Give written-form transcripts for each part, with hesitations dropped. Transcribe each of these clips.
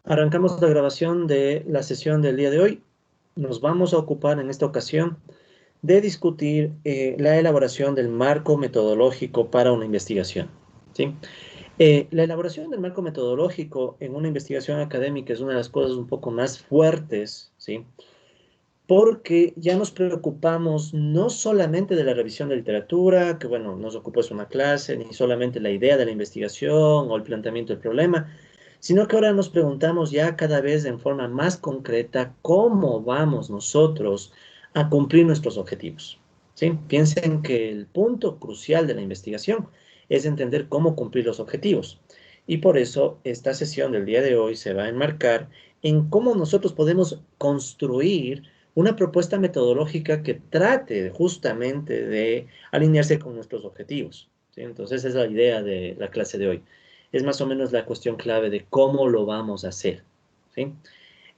Arrancamos la grabación de la sesión del día de hoy. Nos vamos a ocupar en esta ocasión de discutir la elaboración del marco metodológico para una investigación, ¿sí? La elaboración del marco metodológico en una investigación académica es una de las cosas un poco más fuertes, ¿sí? Porque ya nos preocupamos no solamente de la revisión de literatura, que bueno, nos ocupó es una clase, ni solamente la idea de la investigación o el planteamiento del problema, sino que ahora nos preguntamos ya cada vez en forma más concreta cómo vamos nosotros a cumplir nuestros objetivos. ¿Sí? Piensen que el punto crucial de la investigación es entender cómo cumplir los objetivos. Y por eso esta sesión del día de hoy se va a enmarcar en cómo nosotros podemos construir una propuesta metodológica que trate justamente de alinearse con nuestros objetivos, ¿sí? Entonces, esa es la idea de la clase de hoy. Es más o menos la cuestión clave de cómo lo vamos a hacer, ¿sí?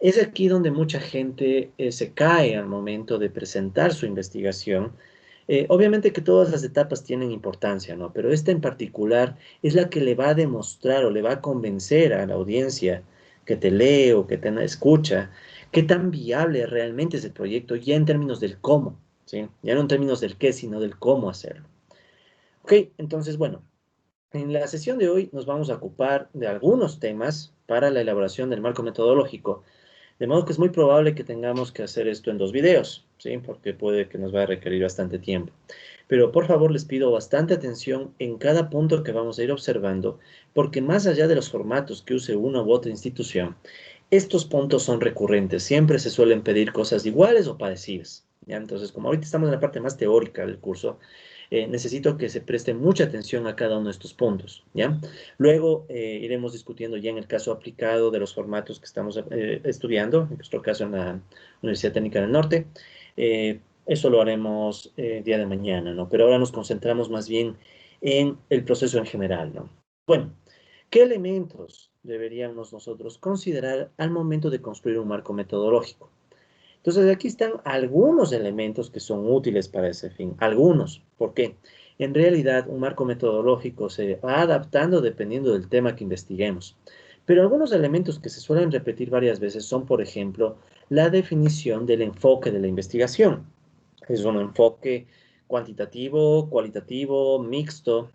Es aquí donde mucha gente se cae al momento de presentar su investigación. Obviamente que todas las etapas tienen importancia, ¿no? Pero esta en particular es la que le va a demostrar o le va a convencer a la audiencia que te lee o que te escucha qué tan viable realmente es el proyecto ya en términos del cómo, ¿sí? Ya no en términos del qué, sino del cómo hacerlo. Ok, entonces, bueno, en la sesión de hoy nos vamos a ocupar de algunos temas para la elaboración del marco metodológico, de modo que es muy probable que tengamos que hacer esto en 2 videos, ¿sí? Porque puede que nos va a requerir bastante tiempo. Pero por favor les pido bastante atención en cada punto que vamos a ir observando, porque más allá de los formatos que use una u otra institución, estos puntos son recurrentes. Siempre se suelen pedir cosas iguales o parecidas, ¿ya? Entonces, como ahorita estamos en la parte más teórica del curso, necesito que se preste mucha atención a cada uno de estos puntos, ¿ya? Luego iremos discutiendo ya en el caso aplicado de los formatos que estamos estudiando, en nuestro caso en la Universidad Técnica del Norte. Eso lo haremos día de mañana, ¿no? Pero ahora nos concentramos más bien en el proceso en general, ¿no? Bueno, ¿qué elementos deberíamos nosotros considerar al momento de construir un marco metodológico? Entonces, aquí están algunos elementos que son útiles para ese fin. Algunos. ¿Por qué? En realidad, un marco metodológico se va adaptando dependiendo del tema que investiguemos. Pero algunos elementos que se suelen repetir varias veces son, por ejemplo, la definición del enfoque de la investigación. Es un enfoque cuantitativo, cualitativo, mixto.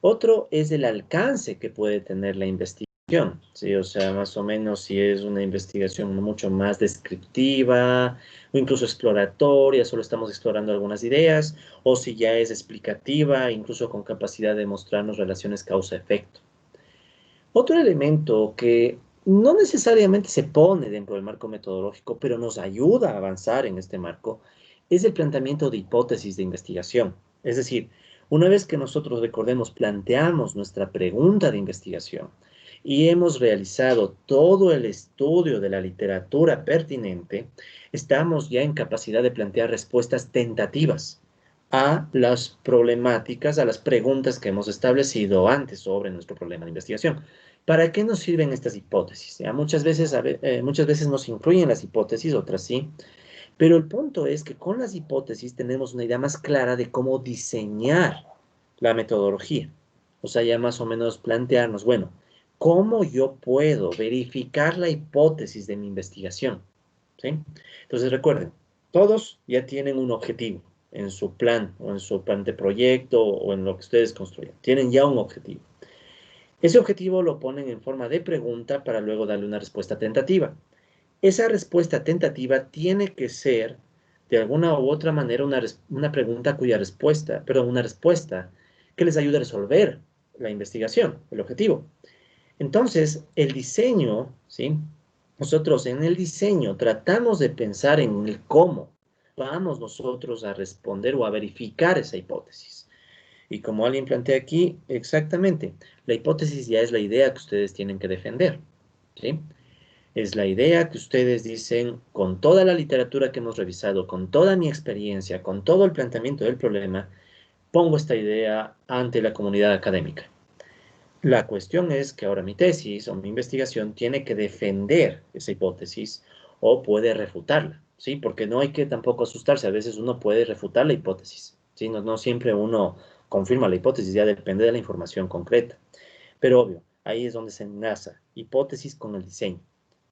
Otro es el alcance que puede tener la investigación, ¿sí? O sea, más o menos si es una investigación mucho más descriptiva o incluso exploratoria, solo estamos explorando algunas ideas, o si ya es explicativa, incluso con capacidad de mostrarnos relaciones causa-efecto. Otro elemento que no necesariamente se pone dentro del marco metodológico, pero nos ayuda a avanzar en este marco, es el planteamiento de hipótesis de investigación. Es decir, una vez que nosotros, recordemos, planteamos nuestra pregunta de investigación y hemos realizado todo el estudio de la literatura pertinente, estamos ya en capacidad de plantear respuestas tentativas a las problemáticas, a las preguntas que hemos establecido antes sobre nuestro problema de investigación. ¿Para qué nos sirven estas hipótesis? ¿Ya? Muchas veces nos incluyen las hipótesis, otras sí, pero el punto es que con las hipótesis tenemos una idea más clara de cómo diseñar la metodología. O sea, ya más o menos plantearnos, bueno, ¿cómo yo puedo verificar la hipótesis de mi investigación? ¿Sí? Entonces recuerden, todos ya tienen un objetivo en su plan o en su plan de proyecto o en lo que ustedes construyen. Tienen ya un objetivo. Ese objetivo lo ponen en forma de pregunta para luego darle una respuesta tentativa. Esa respuesta tentativa tiene que ser, de alguna u otra manera, una pregunta cuya respuesta, perdón, una respuesta que les ayude a resolver la investigación, el objetivo. Entonces, el diseño, ¿sí? Nosotros en el diseño tratamos de pensar en el cómo vamos nosotros a responder o a verificar esa hipótesis. Y como alguien plantea aquí, exactamente, la hipótesis ya es la idea que ustedes tienen que defender, ¿sí? Es la idea que ustedes dicen, con toda la literatura que hemos revisado, con toda mi experiencia, con todo el planteamiento del problema, pongo esta idea ante la comunidad académica. La cuestión es que ahora mi tesis o mi investigación tiene que defender esa hipótesis o puede refutarla, ¿sí? Porque no hay que tampoco asustarse, a veces uno puede refutar la hipótesis, ¿sí? No siempre uno confirma la hipótesis, ya depende de la información concreta. Pero obvio, ahí es donde se enlaza hipótesis con el diseño.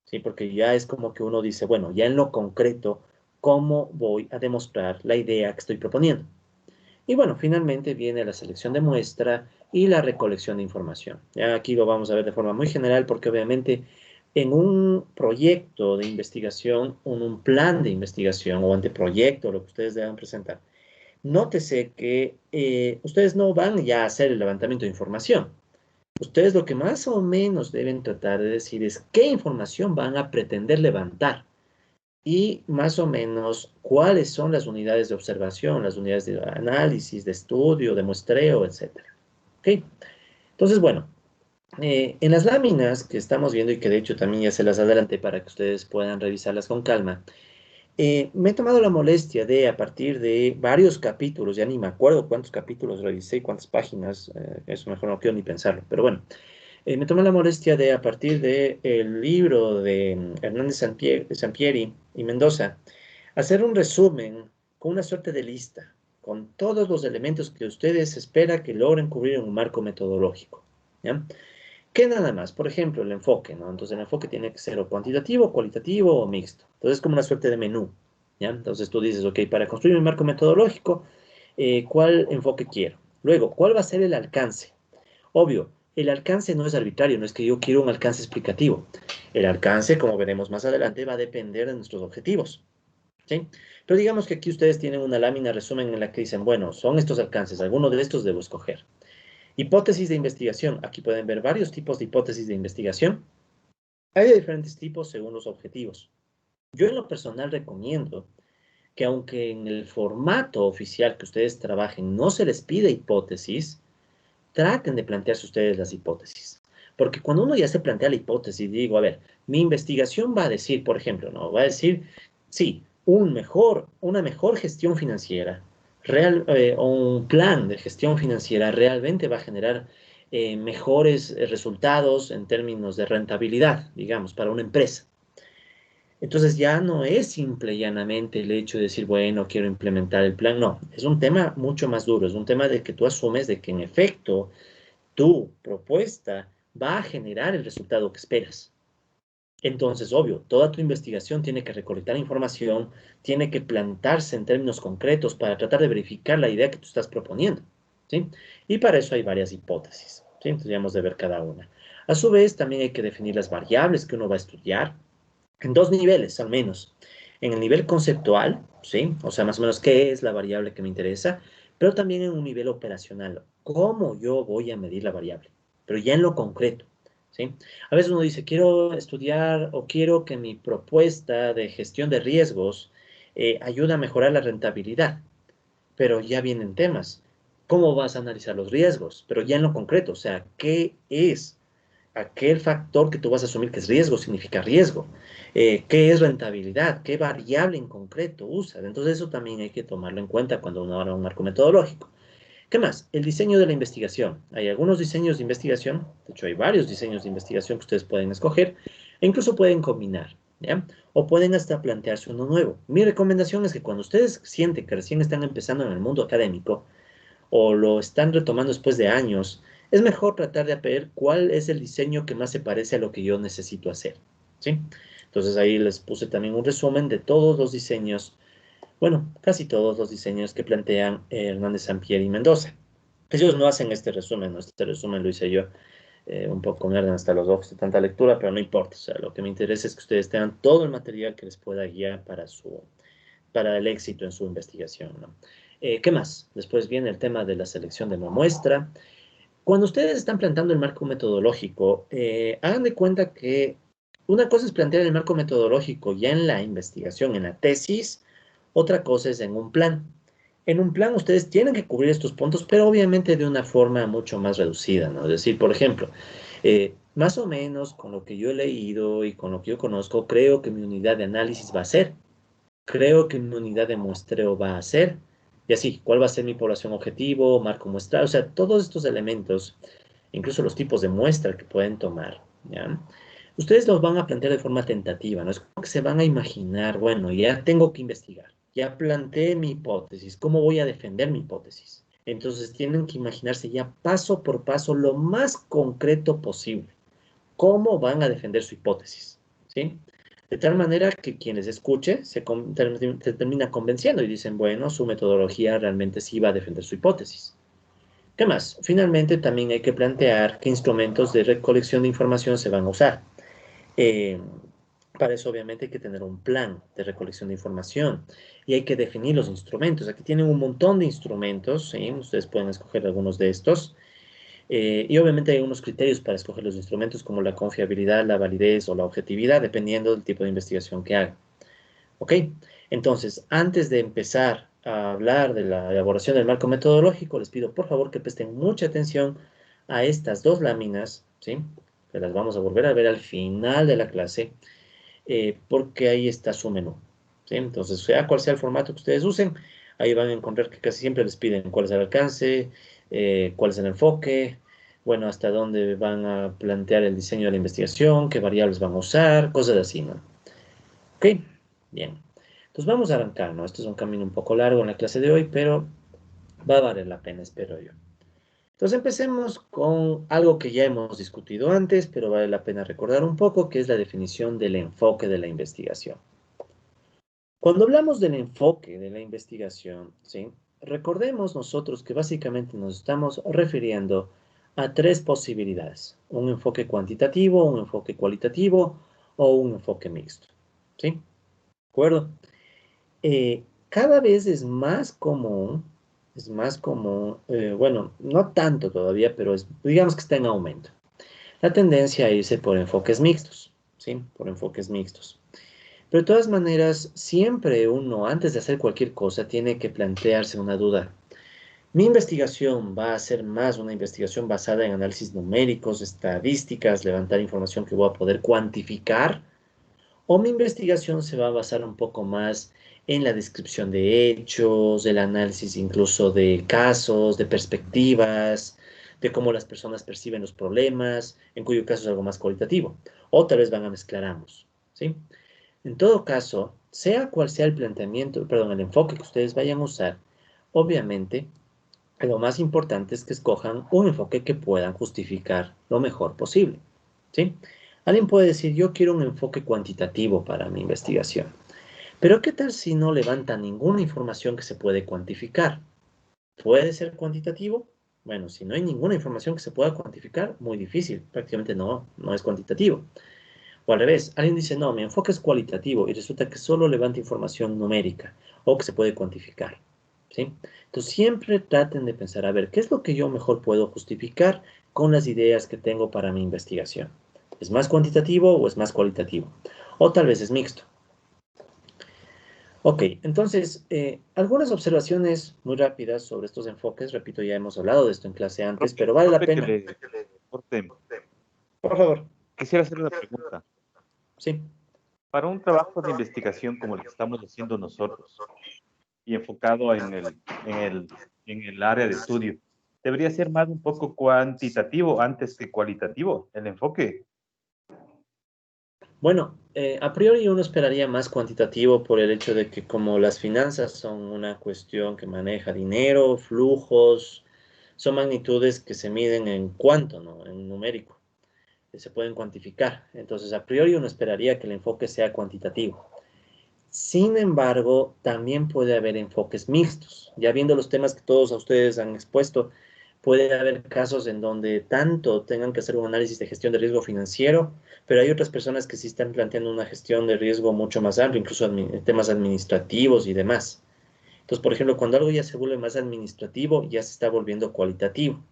¿sí? Porque ya es como que uno dice, bueno, ya en lo concreto, ¿cómo voy a demostrar la idea que estoy proponiendo? Y bueno, finalmente viene la selección de muestra y la recolección de información. Ya aquí lo vamos a ver de forma muy general porque obviamente en un proyecto de investigación, un plan de investigación o anteproyecto, lo que ustedes deban presentar, nótese que ustedes no van ya a hacer el levantamiento de información. Ustedes lo que más o menos deben tratar de decir es qué información van a pretender levantar y más o menos cuáles son las unidades de observación, las unidades de análisis, de estudio, de muestreo, etcétera. ¿Ok? Entonces, bueno, en las láminas que estamos viendo y que de hecho también ya se las adelanté para que ustedes puedan revisarlas con calma, me he tomado la molestia de, a partir de varios capítulos, ya ni me acuerdo cuántos capítulos revisé, cuántas páginas, eso mejor no quiero ni pensarlo, pero bueno, me tomé la molestia de, a partir del libro de Hernández Sampieri y Mendoza, hacer un resumen con una suerte de lista, con todos los elementos que ustedes espera que logren cubrir en un marco metodológico. ¿Ya? ¿Qué nada más? Por ejemplo, el enfoque, ¿no? Entonces el enfoque tiene que ser o cuantitativo, cualitativo o mixto. Entonces es como una suerte de menú, ¿ya? Entonces tú dices, ok, para construir un marco metodológico, ¿cuál enfoque quiero? Luego, ¿cuál va a ser el alcance? Obvio, el alcance no es arbitrario, no es que yo quiero un alcance explicativo. El alcance, como veremos más adelante, va a depender de nuestros objetivos, ¿sí? Pero digamos que aquí ustedes tienen una lámina resumen en la que dicen, bueno, son estos alcances, alguno de estos debo escoger. Hipótesis de investigación. Aquí pueden ver varios tipos de hipótesis de investigación. Hay de diferentes tipos según los objetivos. Yo en lo personal recomiendo que aunque en el formato oficial que ustedes trabajen no se les pide hipótesis, traten de plantearse ustedes las hipótesis. Porque cuando uno ya se plantea la hipótesis, digo, a ver, mi investigación va a decir, por ejemplo, ¿no? Va a decir, sí, una mejor gestión financiera, o un plan de gestión financiera realmente va a generar mejores resultados en términos de rentabilidad, digamos, para una empresa. Entonces ya no es simple y llanamente el hecho de decir, bueno, quiero implementar el plan. No, es un tema mucho más duro, es un tema de que tú asumes de que en efecto tu propuesta va a generar el resultado que esperas. Entonces, obvio, toda tu investigación tiene que recolectar información, tiene que plantarse en términos concretos para tratar de verificar la idea que tú estás proponiendo, ¿sí? Y para eso hay varias hipótesis, ¿sí? Entonces, debemos de ver cada una. A su vez, también hay que definir las variables que uno va a estudiar, en dos niveles al menos. En el nivel conceptual, ¿sí? O sea, más o menos qué es la variable que me interesa, pero también en un nivel operacional, cómo yo voy a medir la variable, pero ya en lo concreto, ¿sí? A veces uno dice, quiero estudiar o quiero que mi propuesta de gestión de riesgos ayude a mejorar la rentabilidad, pero ya vienen temas. ¿Cómo vas a analizar los riesgos? Pero ya en lo concreto, o sea, ¿qué es aquel factor que tú vas a asumir que es riesgo? Significa riesgo. ¿Qué es rentabilidad? ¿Qué variable en concreto usas? Entonces eso también hay que tomarlo en cuenta cuando uno habla de un marco metodológico. ¿Qué más? El diseño de la investigación. Hay algunos diseños de investigación, de hecho hay varios diseños de investigación que ustedes pueden escoger e incluso pueden combinar, ¿ya? O pueden hasta plantearse uno nuevo. Mi recomendación es que cuando ustedes sienten que recién están empezando en el mundo académico, o lo están retomando después de años, es mejor tratar de ver cuál es el diseño que más se parece a lo que yo necesito hacer, ¿sí? Entonces ahí les puse también un resumen de todos los diseños, bueno, casi todos los diseños que plantean Hernández Sampier y Mendoza. Ellos no hacen este resumen, ¿no? Este resumen lo hice yo, un poco me arden hasta los ojos de tanta lectura, pero no importa, o sea, lo que me interesa es que ustedes tengan todo el material que les pueda guiar para el éxito en su investigación, ¿no? ¿Qué más? Después viene el tema de la selección de una muestra. Cuando ustedes están planteando el marco metodológico, hagan de cuenta que una cosa es plantear el marco metodológico ya en la investigación, en la tesis, otra cosa es en un plan. En un plan ustedes tienen que cubrir estos puntos, pero obviamente de una forma mucho más reducida, ¿no? Es decir, por ejemplo, más o menos con lo que yo he leído y con lo que yo conozco, creo que mi unidad de análisis va a ser, creo que mi unidad de muestreo va a ser, y así, cuál va a ser mi población objetivo, marco muestral, o sea, todos estos elementos, incluso los tipos de muestra que pueden tomar, ¿ya? Ustedes los van a plantear de forma tentativa, ¿no? Es como que se van a imaginar, bueno, ya tengo que investigar, ya planteé mi hipótesis, ¿cómo voy a defender mi hipótesis? Entonces tienen que imaginarse ya paso por paso lo más concreto posible, cómo van a defender su hipótesis, ¿sí? De tal manera que quien les escuche se termina convenciendo y dicen, bueno, su metodología realmente sí va a defender su hipótesis. ¿Qué más? Finalmente, también hay que plantear qué instrumentos de recolección de información se van a usar. Eh, para eso, obviamente, hay que tener un plan de recolección de información y hay que definir los instrumentos. Aquí tienen un montón de instrumentos, ¿sí? Ustedes pueden escoger algunos de estos. Y obviamente hay unos criterios para escoger los instrumentos como la confiabilidad, la validez o la objetividad, dependiendo del tipo de investigación que haga. ¿Ok? Entonces, antes de empezar a hablar de la elaboración del marco metodológico, les pido por favor que presten mucha atención a estas dos láminas, ¿sí? Que las vamos a volver a ver al final de la clase, porque ahí está su menú, ¿sí? Entonces, sea cual sea el formato que ustedes usen, ahí van a encontrar que casi siempre les piden cuál es el alcance, cuál es el enfoque, bueno, hasta dónde van a plantear el diseño de la investigación, qué variables van a usar, cosas así, ¿no? ¿Ok? Bien. Entonces vamos a arrancar, ¿no? Este es un camino un poco largo en la clase de hoy, pero va a valer la pena, espero yo. Entonces empecemos con algo que ya hemos discutido antes, pero vale la pena recordar un poco, que es la definición del enfoque de la investigación. Cuando hablamos del enfoque de la investigación, ¿sí? Recordemos nosotros que básicamente nos estamos refiriendo a tres posibilidades: un enfoque cuantitativo, un enfoque cualitativo o un enfoque mixto, ¿sí? ¿De acuerdo? Cada vez es más común, bueno, no tanto todavía, pero digamos que está en aumento. La tendencia a irse por enfoques mixtos, ¿sí? Por enfoques mixtos. Pero de todas maneras, siempre uno, antes de hacer cualquier cosa, tiene que plantearse una duda. ¿Mi investigación va a ser más una investigación basada en análisis numéricos, estadísticas, levantar información que voy a poder cuantificar? ¿O mi investigación se va a basar un poco más en la descripción de hechos, el análisis incluso de casos, de perspectivas, de cómo las personas perciben los problemas, en cuyo caso es algo más cualitativo? O tal vez van a mezclar ambos, ¿sí? En todo caso, sea cual sea el planteamiento, perdón, el enfoque que ustedes vayan a usar, obviamente, lo más importante es que escojan un enfoque que puedan justificar lo mejor posible, ¿sí? Alguien puede decir, yo quiero un enfoque cuantitativo para mi investigación, pero ¿qué tal si no levanta ninguna información que se puede cuantificar? ¿Puede ser cuantitativo? Bueno, si no hay ninguna información que se pueda cuantificar, muy difícil, prácticamente no es cuantitativo. O al revés, alguien dice, no, mi enfoque es cualitativo y resulta que solo levanta información numérica o que se puede cuantificar, ¿sí? Entonces siempre traten de pensar, a ver, ¿qué es lo que yo mejor puedo justificar con las ideas que tengo para mi investigación? ¿Es más cuantitativo o es más cualitativo? O tal vez es mixto. Ok, entonces, algunas observaciones muy rápidas sobre estos enfoques. Repito, ya hemos hablado de esto en clase antes, pero vale la Profe, que pena. le corte. Por favor, Quisiera hacer una pregunta. sí. Para un trabajo de investigación como el que estamos haciendo nosotros y enfocado en el área de estudio, debería ser más un poco cuantitativo antes que cualitativo el enfoque. Bueno, a priori uno esperaría más cuantitativo por el hecho de que como las finanzas son una cuestión que maneja dinero, flujos, son magnitudes que se miden en cuánto, ¿no? En numérico, que se pueden cuantificar. Entonces, a priori uno esperaría que el enfoque sea cuantitativo. Sin embargo, también puede haber enfoques mixtos. Ya viendo los temas que todos a ustedes han expuesto, puede haber casos en donde tanto tengan que hacer un análisis de gestión de riesgo financiero, pero hay otras personas que sí están planteando una gestión de riesgo mucho más amplia, incluso temas administrativos y demás. Entonces, por ejemplo, cuando algo ya se vuelve más administrativo, ya se está volviendo cualitativo.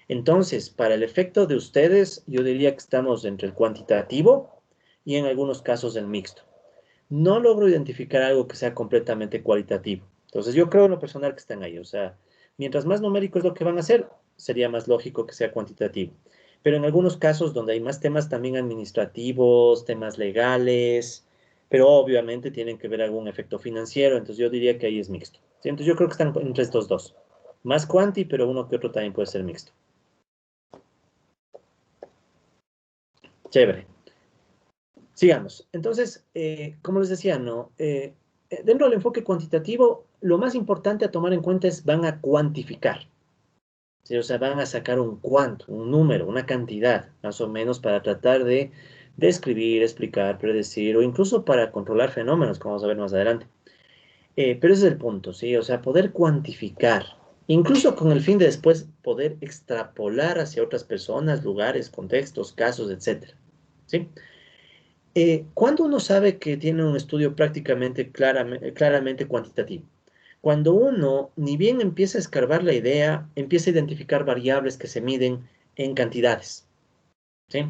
Entonces, para el efecto de ustedes, yo diría que estamos entre el cuantitativo y en algunos casos el mixto. No logro identificar algo que sea completamente cualitativo. Entonces, yo creo en lo personal que están ahí. O sea, mientras más numérico es lo que van a hacer, sería más lógico que sea cuantitativo. Pero en algunos casos donde hay más temas también administrativos, temas legales, pero obviamente tienen que ver algún efecto financiero, entonces yo diría que ahí es mixto. ¿Sí? Entonces yo creo que están entre estos dos. Más cuanti, pero uno que otro también puede ser mixto. Chévere. Sigamos. Entonces, como les decía, ¿no? Dentro del enfoque cuantitativo, lo más importante a tomar en cuenta es van a cuantificar, ¿sí? O sea, van a sacar un cuánto, un número, una cantidad, más o menos, para tratar de describir, explicar, predecir o incluso para controlar fenómenos, como vamos a ver más adelante. Pero ese es el punto, ¿sí? O sea, poder cuantificar, incluso con el fin de después poder extrapolar hacia otras personas, lugares, contextos, casos, etcétera, ¿sí? ¿Cuándo uno sabe que tiene un estudio prácticamente claramente cuantitativo? Cuando uno, ni bien empieza a escarbar la idea, empieza a identificar variables que se miden en cantidades, ¿sí?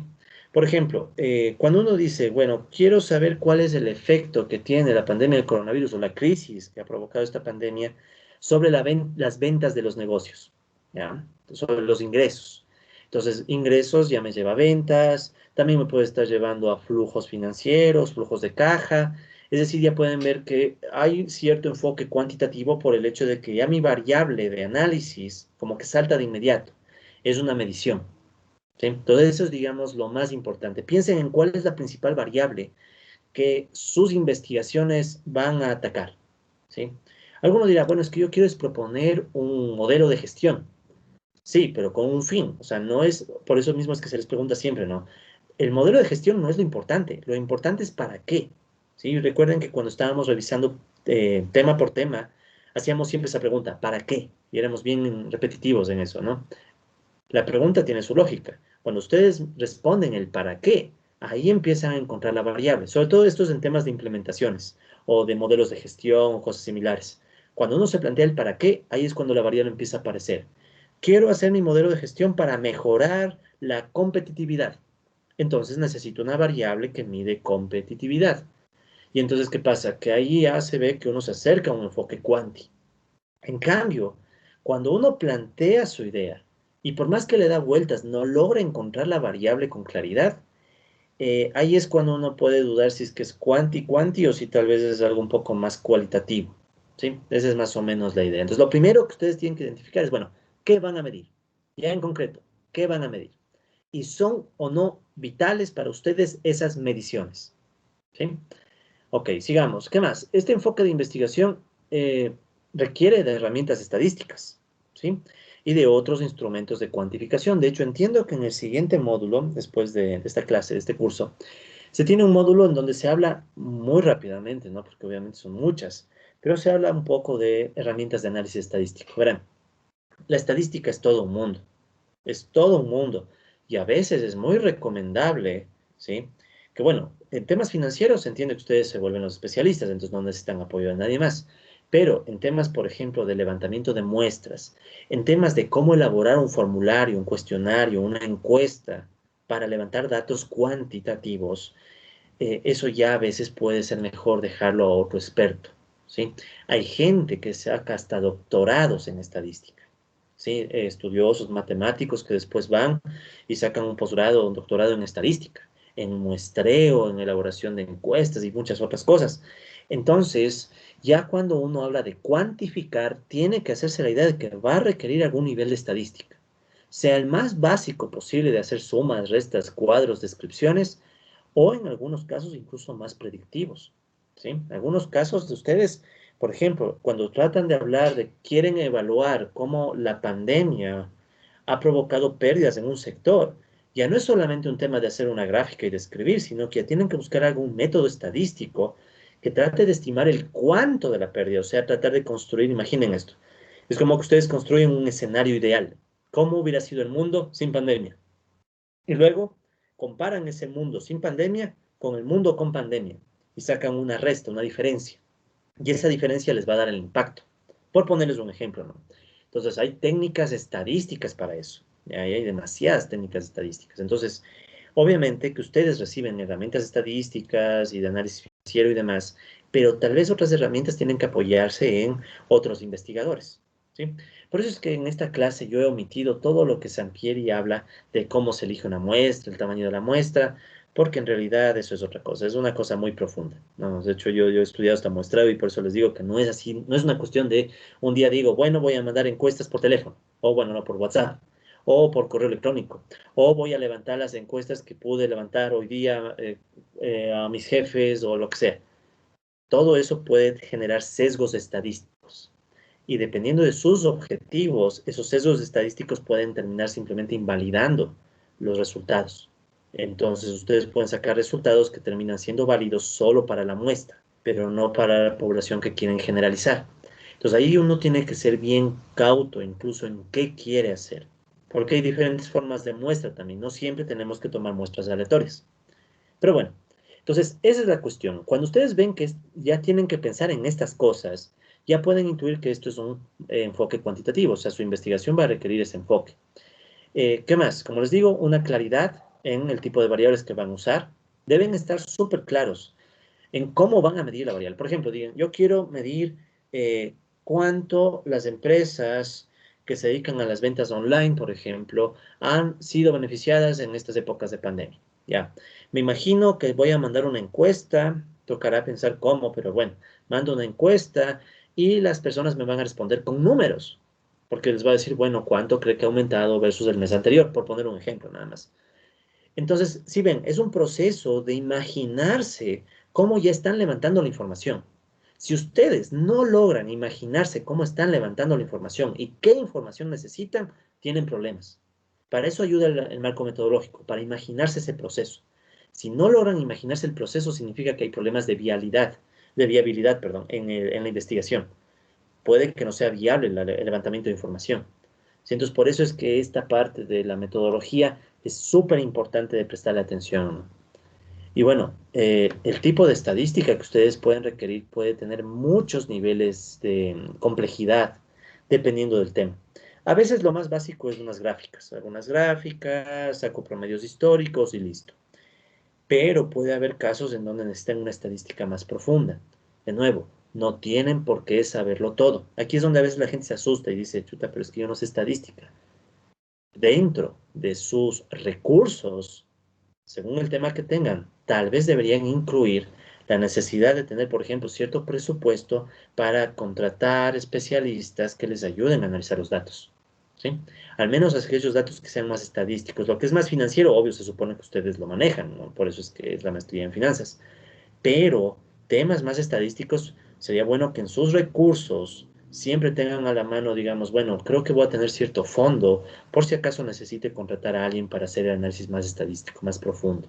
Por ejemplo, cuando uno dice, bueno, quiero saber cuál es el efecto que tiene la pandemia del coronavirus o la crisis que ha provocado esta pandemia sobre las ventas de los negocios, ¿ya? Sobre los ingresos. Entonces, ingresos ya me lleva a ventas, también me puede estar llevando a flujos financieros, flujos de caja. Es decir, ya pueden ver que hay cierto enfoque cuantitativo por el hecho de que ya mi variable de análisis como que salta de inmediato. Es una medición. ¿Sí? Entonces, eso es, digamos, lo más importante. Piensen en cuál es la principal variable que sus investigaciones van a atacar. ¿Sí? Alguno dirá, bueno, es que yo quiero es proponer un modelo de gestión. Sí, pero con un fin. O sea, no es, por eso mismo es que se les pregunta siempre, ¿no? El modelo de gestión no es lo importante es para qué. ¿Sí? Recuerden que cuando estábamos revisando tema por tema, hacíamos siempre esa pregunta, ¿para qué? Y éramos bien repetitivos en eso, ¿no? La pregunta tiene su lógica. Cuando ustedes responden el para qué, ahí empiezan a encontrar la variable. Sobre todo esto es en temas de implementaciones o de modelos de gestión o cosas similares. Cuando uno se plantea el para qué, ahí es cuando la variable empieza a aparecer. Quiero hacer mi modelo de gestión para mejorar la competitividad. Entonces necesito una variable que mide competitividad. Y entonces, ¿qué pasa? Que ahí ya se ve que uno se acerca a un enfoque cuanti. En cambio, cuando uno plantea su idea y por más que le da vueltas no logra encontrar la variable con claridad, ahí es cuando uno puede dudar si es que es cuanti o si tal vez es algo un poco más cualitativo. ¿Sí? Esa es más o menos la idea. Entonces, lo primero que ustedes tienen que identificar es, bueno, ¿qué van a medir? Ya en concreto, ¿qué van a medir? Y son o no vitales para ustedes esas mediciones. ¿Sí? Ok, sigamos. ¿Qué más? Este enfoque de investigación requiere de herramientas estadísticas, ¿sí? Y de otros instrumentos de cuantificación. De hecho, entiendo que en el siguiente módulo, después de esta clase, de este curso, se tiene un módulo en donde se habla muy rápidamente, ¿no? Porque obviamente son muchas, pero se habla un poco de herramientas de análisis estadístico. Verán, la estadística es todo un mundo, es todo un mundo. Y a veces es muy recomendable, ¿sí? Que bueno, en temas financieros entiendo que ustedes se vuelven los especialistas, entonces no necesitan apoyo de nadie más. Pero en temas, por ejemplo, de levantamiento de muestras, en temas de cómo elaborar un formulario, un cuestionario, una encuesta para levantar datos cuantitativos, eso ya a veces puede ser mejor dejarlo a otro experto, ¿sí? Hay gente que saca hasta doctorados en estadística. ¿Sí? Estudiosos matemáticos que después van y sacan un posgrado o un doctorado en estadística, en muestreo, en elaboración de encuestas y muchas otras cosas. Entonces, ya cuando uno habla de cuantificar, tiene que hacerse la idea de que va a requerir algún nivel de estadística, sea el más básico posible de hacer sumas, restas, cuadros, descripciones, o en algunos casos incluso más predictivos. ¿Sí? En algunos casos de ustedes, por ejemplo, cuando tratan de hablar de, quieren evaluar cómo la pandemia ha provocado pérdidas en un sector, ya no es solamente un tema de hacer una gráfica y de escribir, sino que ya tienen que buscar algún método estadístico que trate de estimar el cuánto de la pérdida, o sea, tratar de construir, imaginen esto, es como que ustedes construyen un escenario ideal. ¿Cómo hubiera sido el mundo sin pandemia? Y luego comparan ese mundo sin pandemia con el mundo con pandemia y sacan una resta, una diferencia. Y esa diferencia les va a dar el impacto. Por ponerles un ejemplo, ¿no? Entonces, hay técnicas estadísticas para eso. Y ahí hay demasiadas técnicas estadísticas. Entonces, obviamente que ustedes reciben herramientas estadísticas y de análisis financiero y demás, pero tal vez otras herramientas tienen que apoyarse en otros investigadores, ¿sí? Por eso es que en esta clase yo he omitido todo lo que Sampieri habla de cómo se elige una muestra, el tamaño de la muestra, porque en realidad eso es otra cosa, es una cosa muy profunda, ¿no? De hecho, yo he estudiado esta muestreo y por eso les digo que no es así, no es una cuestión de un día digo, bueno, voy a mandar encuestas por teléfono, o bueno, no por WhatsApp, o por correo electrónico, o voy a levantar las encuestas que pude levantar hoy día a mis jefes o lo que sea. Todo eso puede generar sesgos estadísticos. Y dependiendo de sus objetivos, esos sesgos estadísticos pueden terminar simplemente invalidando los resultados. Entonces ustedes pueden sacar resultados que terminan siendo válidos solo para la muestra, pero no para la población que quieren generalizar. Entonces ahí uno tiene que ser bien cauto incluso en qué quiere hacer, porque hay diferentes formas de muestra también. No siempre tenemos que tomar muestras aleatorias. Pero bueno, entonces esa es la cuestión. Cuando ustedes ven que ya tienen que pensar en estas cosas, ya pueden intuir que esto es un enfoque cuantitativo, o sea, su investigación va a requerir ese enfoque. ¿Qué más? Como les digo, una claridad en el tipo de variables que van a usar. Deben estar súper claros en cómo van a medir la variable. Por ejemplo, digan, yo quiero medir cuánto las empresas que se dedican a las ventas online, por ejemplo, han sido beneficiadas en estas épocas de pandemia. Ya, me imagino que voy a mandar una encuesta, tocará pensar cómo, pero bueno, mando una encuesta y las personas me van a responder con números, porque les va a decir, bueno, cuánto cree que ha aumentado versus el mes anterior, por poner un ejemplo nada más. Entonces, si ven, es un proceso de imaginarse cómo ya están levantando la información. Si ustedes no logran imaginarse cómo están levantando la información y qué información necesitan, tienen problemas. Para eso ayuda el marco metodológico, para imaginarse ese proceso. Si no logran imaginarse el proceso, significa que hay problemas de viabilidad, perdón, en la investigación. Puede que no sea viable el levantamiento de información. Sí, entonces, por eso es que esta parte de la metodología es súper importante de prestarle atención. Y bueno, el tipo de estadística que ustedes pueden requerir puede tener muchos niveles de complejidad dependiendo del tema. A veces lo más básico es unas gráficas. Algunas gráficas, saco promedios históricos y listo. Pero puede haber casos en donde necesitan una estadística más profunda. De nuevo, no tienen por qué saberlo todo. Aquí es donde a veces la gente se asusta y dice, chuta, pero es que yo no sé estadística. Dentro de sus recursos, según el tema que tengan, tal vez deberían incluir la necesidad de tener, por ejemplo, cierto presupuesto para contratar especialistas que les ayuden a analizar los datos. ¿Sí? Al menos aquellos datos que sean más estadísticos. Lo que es más financiero, obvio, se supone que ustedes lo manejan, ¿no? Por eso es que es la maestría en finanzas. Pero temas más estadísticos, sería bueno que en sus recursos siempre tengan a la mano, digamos, bueno, creo que voy a tener cierto fondo por si acaso necesite contratar a alguien para hacer el análisis más estadístico, más profundo.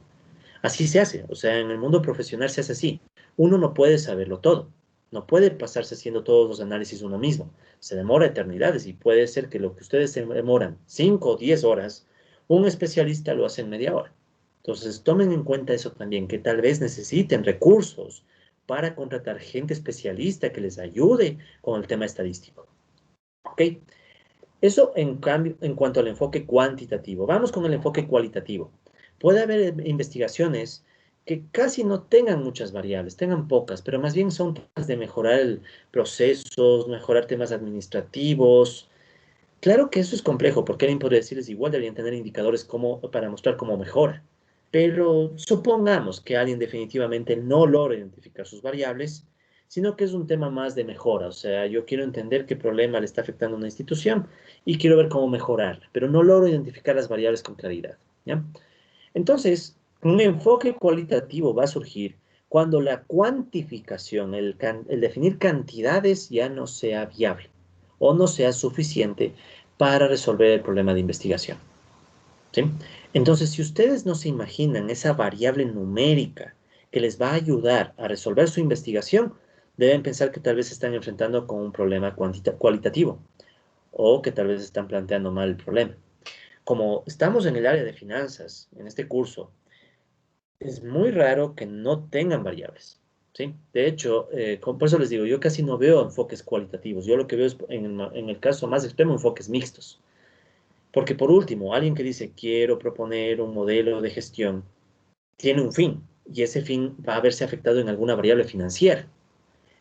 Así se hace, o sea, en el mundo profesional se hace así. Uno no puede saberlo todo, no puede pasarse haciendo todos los análisis uno mismo. Se demora eternidades y puede ser que lo que ustedes se demoran 5 o 10 horas, un especialista lo hace en media hora. Entonces, tomen en cuenta eso también, que tal vez necesiten recursos para contratar gente especialista que les ayude con el tema estadístico. ¿Ok? Eso en cambio, en cuanto al enfoque cuantitativo. Vamos con el enfoque cualitativo. Puede haber investigaciones que casi no tengan muchas variables, tengan pocas, pero más bien son temas de mejorar procesos, mejorar temas administrativos. Claro que eso es complejo, porque alguien podría decirles igual deberían tener indicadores para mostrar cómo mejora. Pero supongamos que alguien definitivamente no logra identificar sus variables, sino que es un tema más de mejora. O sea, yo quiero entender qué problema le está afectando a una institución y quiero ver cómo mejorarla, pero no logro identificar las variables con claridad. ¿Ya? Entonces, un enfoque cualitativo va a surgir cuando la cuantificación, el definir cantidades ya no sea viable o no sea suficiente para resolver el problema de investigación. ¿Sí? Entonces, si ustedes no se imaginan esa variable numérica que les va a ayudar a resolver su investigación, deben pensar que tal vez se están enfrentando con un problema cualitativo o que tal vez están planteando mal el problema. Como estamos en el área de finanzas, en este curso, es muy raro que no tengan variables. ¿Sí? De hecho, por eso les digo, yo casi no veo enfoques cualitativos. Yo lo que veo es, en el caso más extremo, enfoques mixtos. Porque por último, alguien que dice, quiero proponer un modelo de gestión, tiene un fin, y ese fin va a verse afectado en alguna variable financiera.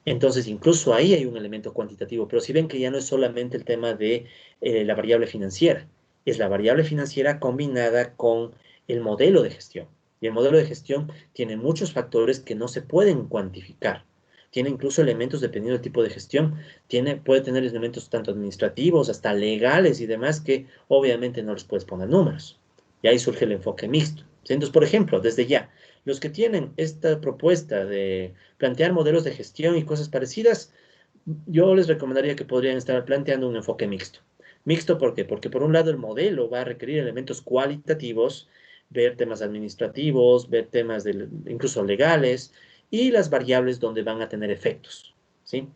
Entonces, incluso ahí hay un elemento cuantitativo, pero si ven que ya no es solamente el tema de la variable financiera, es la variable financiera combinada con el modelo de gestión. Y el modelo de gestión tiene muchos factores que no se pueden cuantificar. Tiene incluso elementos, dependiendo del tipo de gestión, puede tener elementos tanto administrativos hasta legales y demás que obviamente no les puedes poner números. Y ahí surge el enfoque mixto. Entonces, por ejemplo, desde ya, los que tienen esta propuesta de plantear modelos de gestión y cosas parecidas, yo les recomendaría que podrían estar planteando un enfoque mixto. ¿Mixto por qué? Porque por un lado el modelo va a requerir elementos cualitativos, ver temas administrativos, ver temas incluso legales y las variables donde van a tener efectos, ¿sí?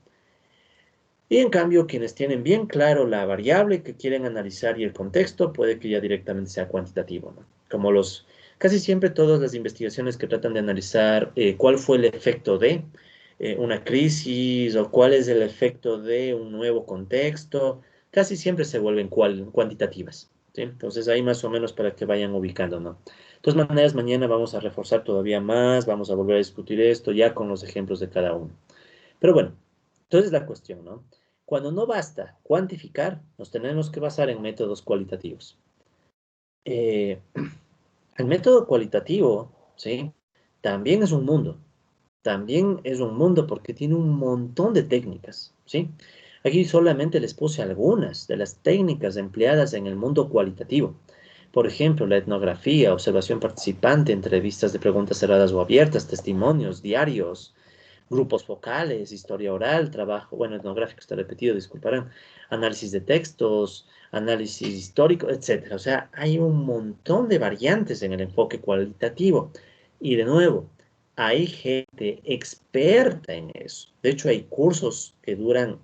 Y en cambio, quienes tienen bien claro la variable que quieren analizar y el contexto, puede que ya directamente sea cuantitativo, ¿no? Como casi siempre todas las investigaciones que tratan de analizar cuál fue el efecto de una crisis o cuál es el efecto de un nuevo contexto, casi siempre se vuelven cuantitativas, ¿sí? Entonces ahí más o menos para que vayan ubicando, ¿no? De todas maneras, mañana vamos a reforzar todavía más, vamos a volver a discutir esto ya con los ejemplos de cada uno. Pero bueno, entonces la cuestión, ¿no? Cuando no basta cuantificar, nos tenemos que basar en métodos cualitativos. Eh, el método cualitativo, ¿sí? También es un mundo. También es un mundo porque tiene un montón de técnicas, ¿sí? Aquí solamente les puse algunas de las técnicas empleadas en el mundo cualitativo. Por ejemplo, la etnografía, observación participante, entrevistas de preguntas cerradas o abiertas, testimonios, diarios, grupos focales, historia oral, trabajo, bueno, etnográfico está repetido, disculparán, análisis de textos, análisis histórico, etcétera. O sea, hay un montón de variantes en el enfoque cualitativo. Y de nuevo, hay gente experta en eso. De hecho, hay cursos que duran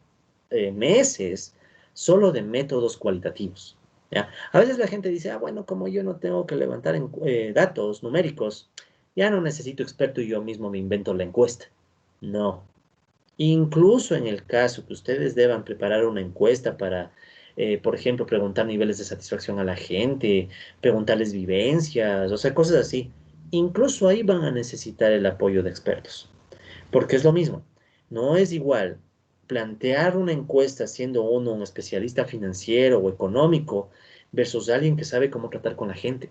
meses solo de métodos cualitativos. ¿Ya? A veces la gente dice, ah, bueno, como yo no tengo que levantar datos numéricos, ya no necesito experto y yo mismo me invento la encuesta. No. Incluso en el caso que ustedes deban preparar una encuesta para, por ejemplo, preguntar niveles de satisfacción a la gente, preguntarles vivencias, o sea, cosas así, incluso ahí van a necesitar el apoyo de expertos, porque es lo mismo. No es igual plantear una encuesta siendo uno un especialista financiero o económico versus alguien que sabe cómo tratar con la gente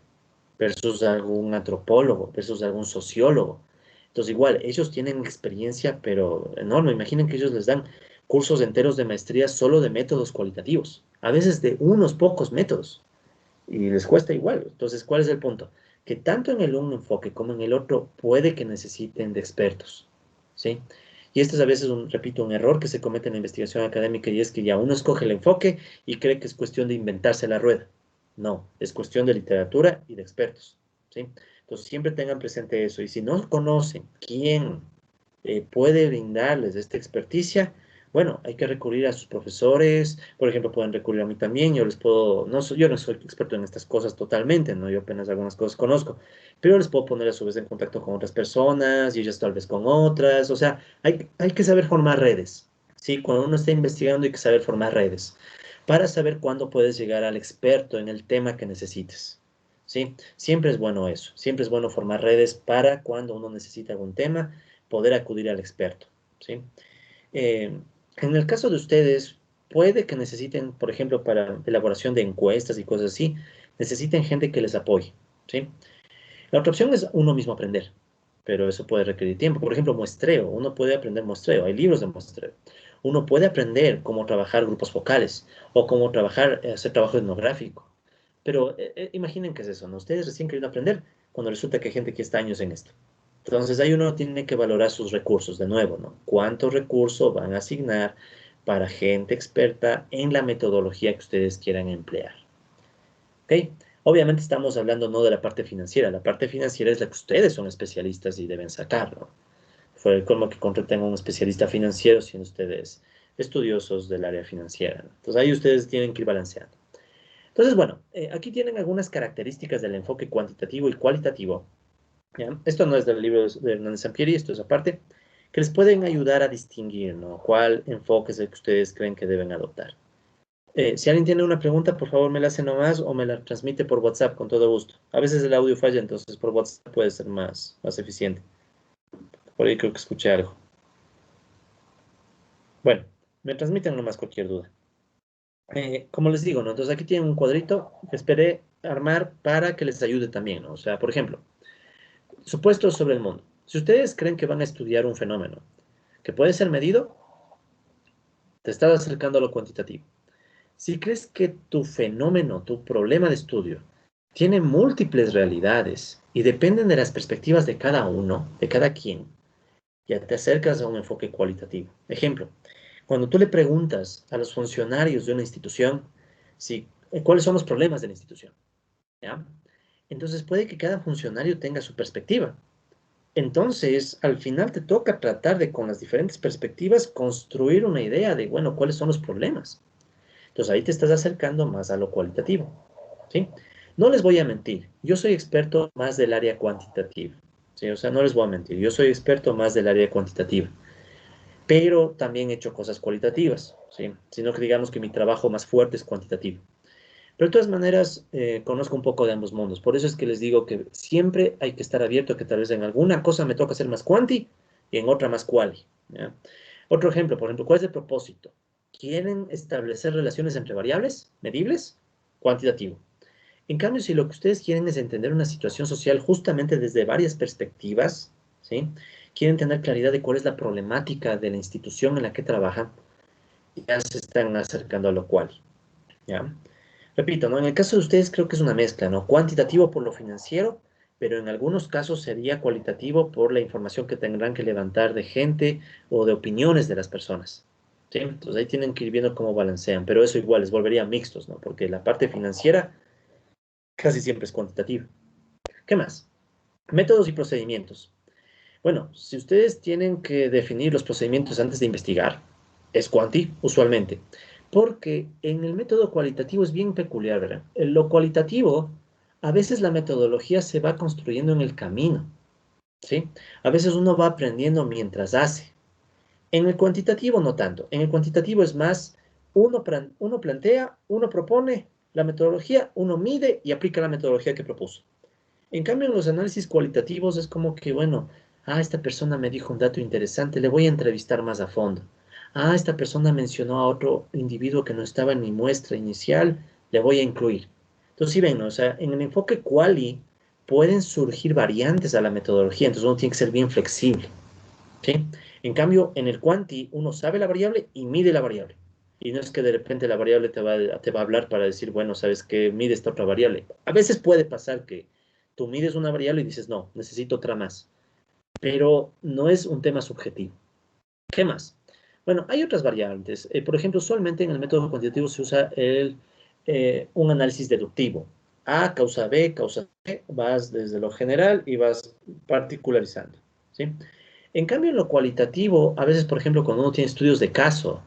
versus algún antropólogo, versus algún sociólogo. Entonces, igual, ellos tienen experiencia, pero enorme. Imaginen que ellos les dan cursos enteros de maestría solo de métodos cualitativos, a veces de unos pocos métodos, y les cuesta igual. Entonces, ¿cuál es el punto? Que tanto en el uno enfoque como en el otro puede que necesiten de expertos, ¿sí? Y esto es a veces, repito, un error que se comete en la investigación académica y es que ya uno escoge el enfoque y cree que es cuestión de inventarse la rueda. No, es cuestión de literatura y de expertos, ¿sí? Entonces siempre tengan presente eso. Y si no conocen quién puede brindarles esta experticia, bueno, hay que recurrir a sus profesores, por ejemplo, pueden recurrir a mí también, yo les puedo, yo no soy experto en estas cosas totalmente, ¿no? Yo apenas algunas cosas conozco, pero les puedo poner a su vez en contacto con otras personas y ellas tal vez con otras, o sea, hay que saber formar redes, ¿sí? Cuando uno está investigando hay que saber formar redes para saber cuándo puedes llegar al experto en el tema que necesites, ¿sí? Siempre es bueno eso, siempre es bueno formar redes para cuando uno necesita algún tema, poder acudir al experto, ¿sí? Eh, en el caso de ustedes, puede que necesiten, por ejemplo, para elaboración de encuestas y cosas así, necesiten gente que les apoye, ¿sí? La otra opción es uno mismo aprender, pero eso puede requerir tiempo. Por ejemplo, muestreo, uno puede aprender muestreo, hay libros de muestreo. Uno puede aprender cómo trabajar grupos focales o cómo trabajar, hacer trabajo etnográfico. Pero imaginen qué es eso, ¿no? Ustedes recién quieren aprender cuando resulta que hay gente que está años en esto. Entonces ahí uno tiene que valorar sus recursos de nuevo, ¿no? ¿Cuántos recursos van a asignar para gente experta en la metodología que ustedes quieran emplear? ¿Ok? Obviamente estamos hablando no de la parte financiera es la que ustedes son especialistas y deben sacar, ¿no? Fue el colmo que contraten a un especialista financiero siendo ustedes estudiosos del área financiera, ¿no? Entonces ahí ustedes tienen que ir balanceando. Entonces, bueno, aquí tienen algunas características del enfoque cuantitativo y cualitativo. ¿Ya? Esto no es del libro de Hernández Sampieri, esto es aparte, que les pueden ayudar a distinguir, ¿no? ¿Cuál enfoque es el que ustedes creen que deben adoptar? Si alguien tiene una pregunta, por favor me la hace nomás o me la transmite por WhatsApp con todo gusto. A veces el audio falla, entonces por WhatsApp puede ser más eficiente. Por ahí creo que escuché algo. Bueno, me transmiten nomás cualquier duda. Como les digo, ¿no? Entonces aquí tienen un cuadrito que esperé armar para que les ayude también, ¿no? O sea, por ejemplo, supuestos sobre el mundo. Si ustedes creen que van a estudiar un fenómeno que puede ser medido, te estás acercando a lo cuantitativo. Si crees que tu fenómeno, tu problema de estudio, tiene múltiples realidades y dependen de las perspectivas de cada uno, de cada quien, ya te acercas a un enfoque cualitativo. Ejemplo, cuando tú le preguntas a los funcionarios de una institución cuáles son los problemas de la institución, ¿ya? Entonces puede que cada funcionario tenga su perspectiva. Entonces, al final te toca tratar de, con las diferentes perspectivas, construir una idea de, bueno, cuáles son los problemas. Entonces ahí te estás acercando más a lo cualitativo, ¿sí? No les voy a mentir, yo soy experto más del área cuantitativa, ¿sí? O sea, no les voy a mentir, yo soy experto más del área cuantitativa, pero también he hecho cosas cualitativas, ¿sí? Sino que digamos que mi trabajo más fuerte es cuantitativo. Pero de todas maneras, conozco un poco de ambos mundos. Por eso es que les digo que siempre hay que estar abierto a que tal vez en alguna cosa me toca hacer más cuanti y en otra más quali, ¿ya? Otro ejemplo, por ejemplo, ¿cuál es el propósito? ¿Quieren establecer relaciones entre variables medibles? Cuantitativo. En cambio, si lo que ustedes quieren es entender una situación social justamente desde varias perspectivas, ¿sí? Quieren tener claridad de cuál es la problemática de la institución en la que trabajan, ya se están acercando a lo cual, ¿ya? Repito, ¿no? En el caso de ustedes creo que es una mezcla, ¿no? Cuantitativo por lo financiero, pero en algunos casos sería cualitativo por la información que tendrán que levantar de gente o de opiniones de las personas. ¿Sí? Entonces ahí tienen que ir viendo cómo balancean, pero eso igual les volvería mixtos, ¿no? Porque la parte financiera casi siempre es cuantitativa. ¿Qué más? Métodos y procedimientos. Bueno, si ustedes tienen que definir los procedimientos antes de investigar, es cuanti, usualmente. Porque en el método cualitativo es bien peculiar, ¿verdad? En lo cualitativo, a veces la metodología se va construyendo en el camino, ¿sí? A veces uno va aprendiendo mientras hace. En el cuantitativo no tanto. En el cuantitativo es más, uno plantea, uno propone la metodología, uno mide y aplica la metodología que propuso. En cambio, en los análisis cualitativos es como que, bueno, esta persona me dijo un dato interesante, le voy a entrevistar más a fondo. Esta persona mencionó a otro individuo que no estaba en mi muestra inicial, le voy a incluir. Entonces, sí ven, ¿no? O sea, en el enfoque quali pueden surgir variantes a la metodología, entonces uno tiene que ser bien flexible, ¿sí? En cambio, en el quanti uno sabe la variable y mide la variable. Y no es que de repente la variable te va a hablar para decir, bueno, sabes que mide esta otra variable. A veces puede pasar que tú mides una variable y dices, no, necesito otra más. Pero no es un tema subjetivo. ¿Qué más? Bueno, hay otras variantes. Por ejemplo, usualmente en el método cuantitativo se usa un análisis deductivo. A causa B, causa C, vas desde lo general y vas particularizando, ¿sí? En cambio, en lo cualitativo, a veces, por ejemplo, cuando uno tiene estudios de caso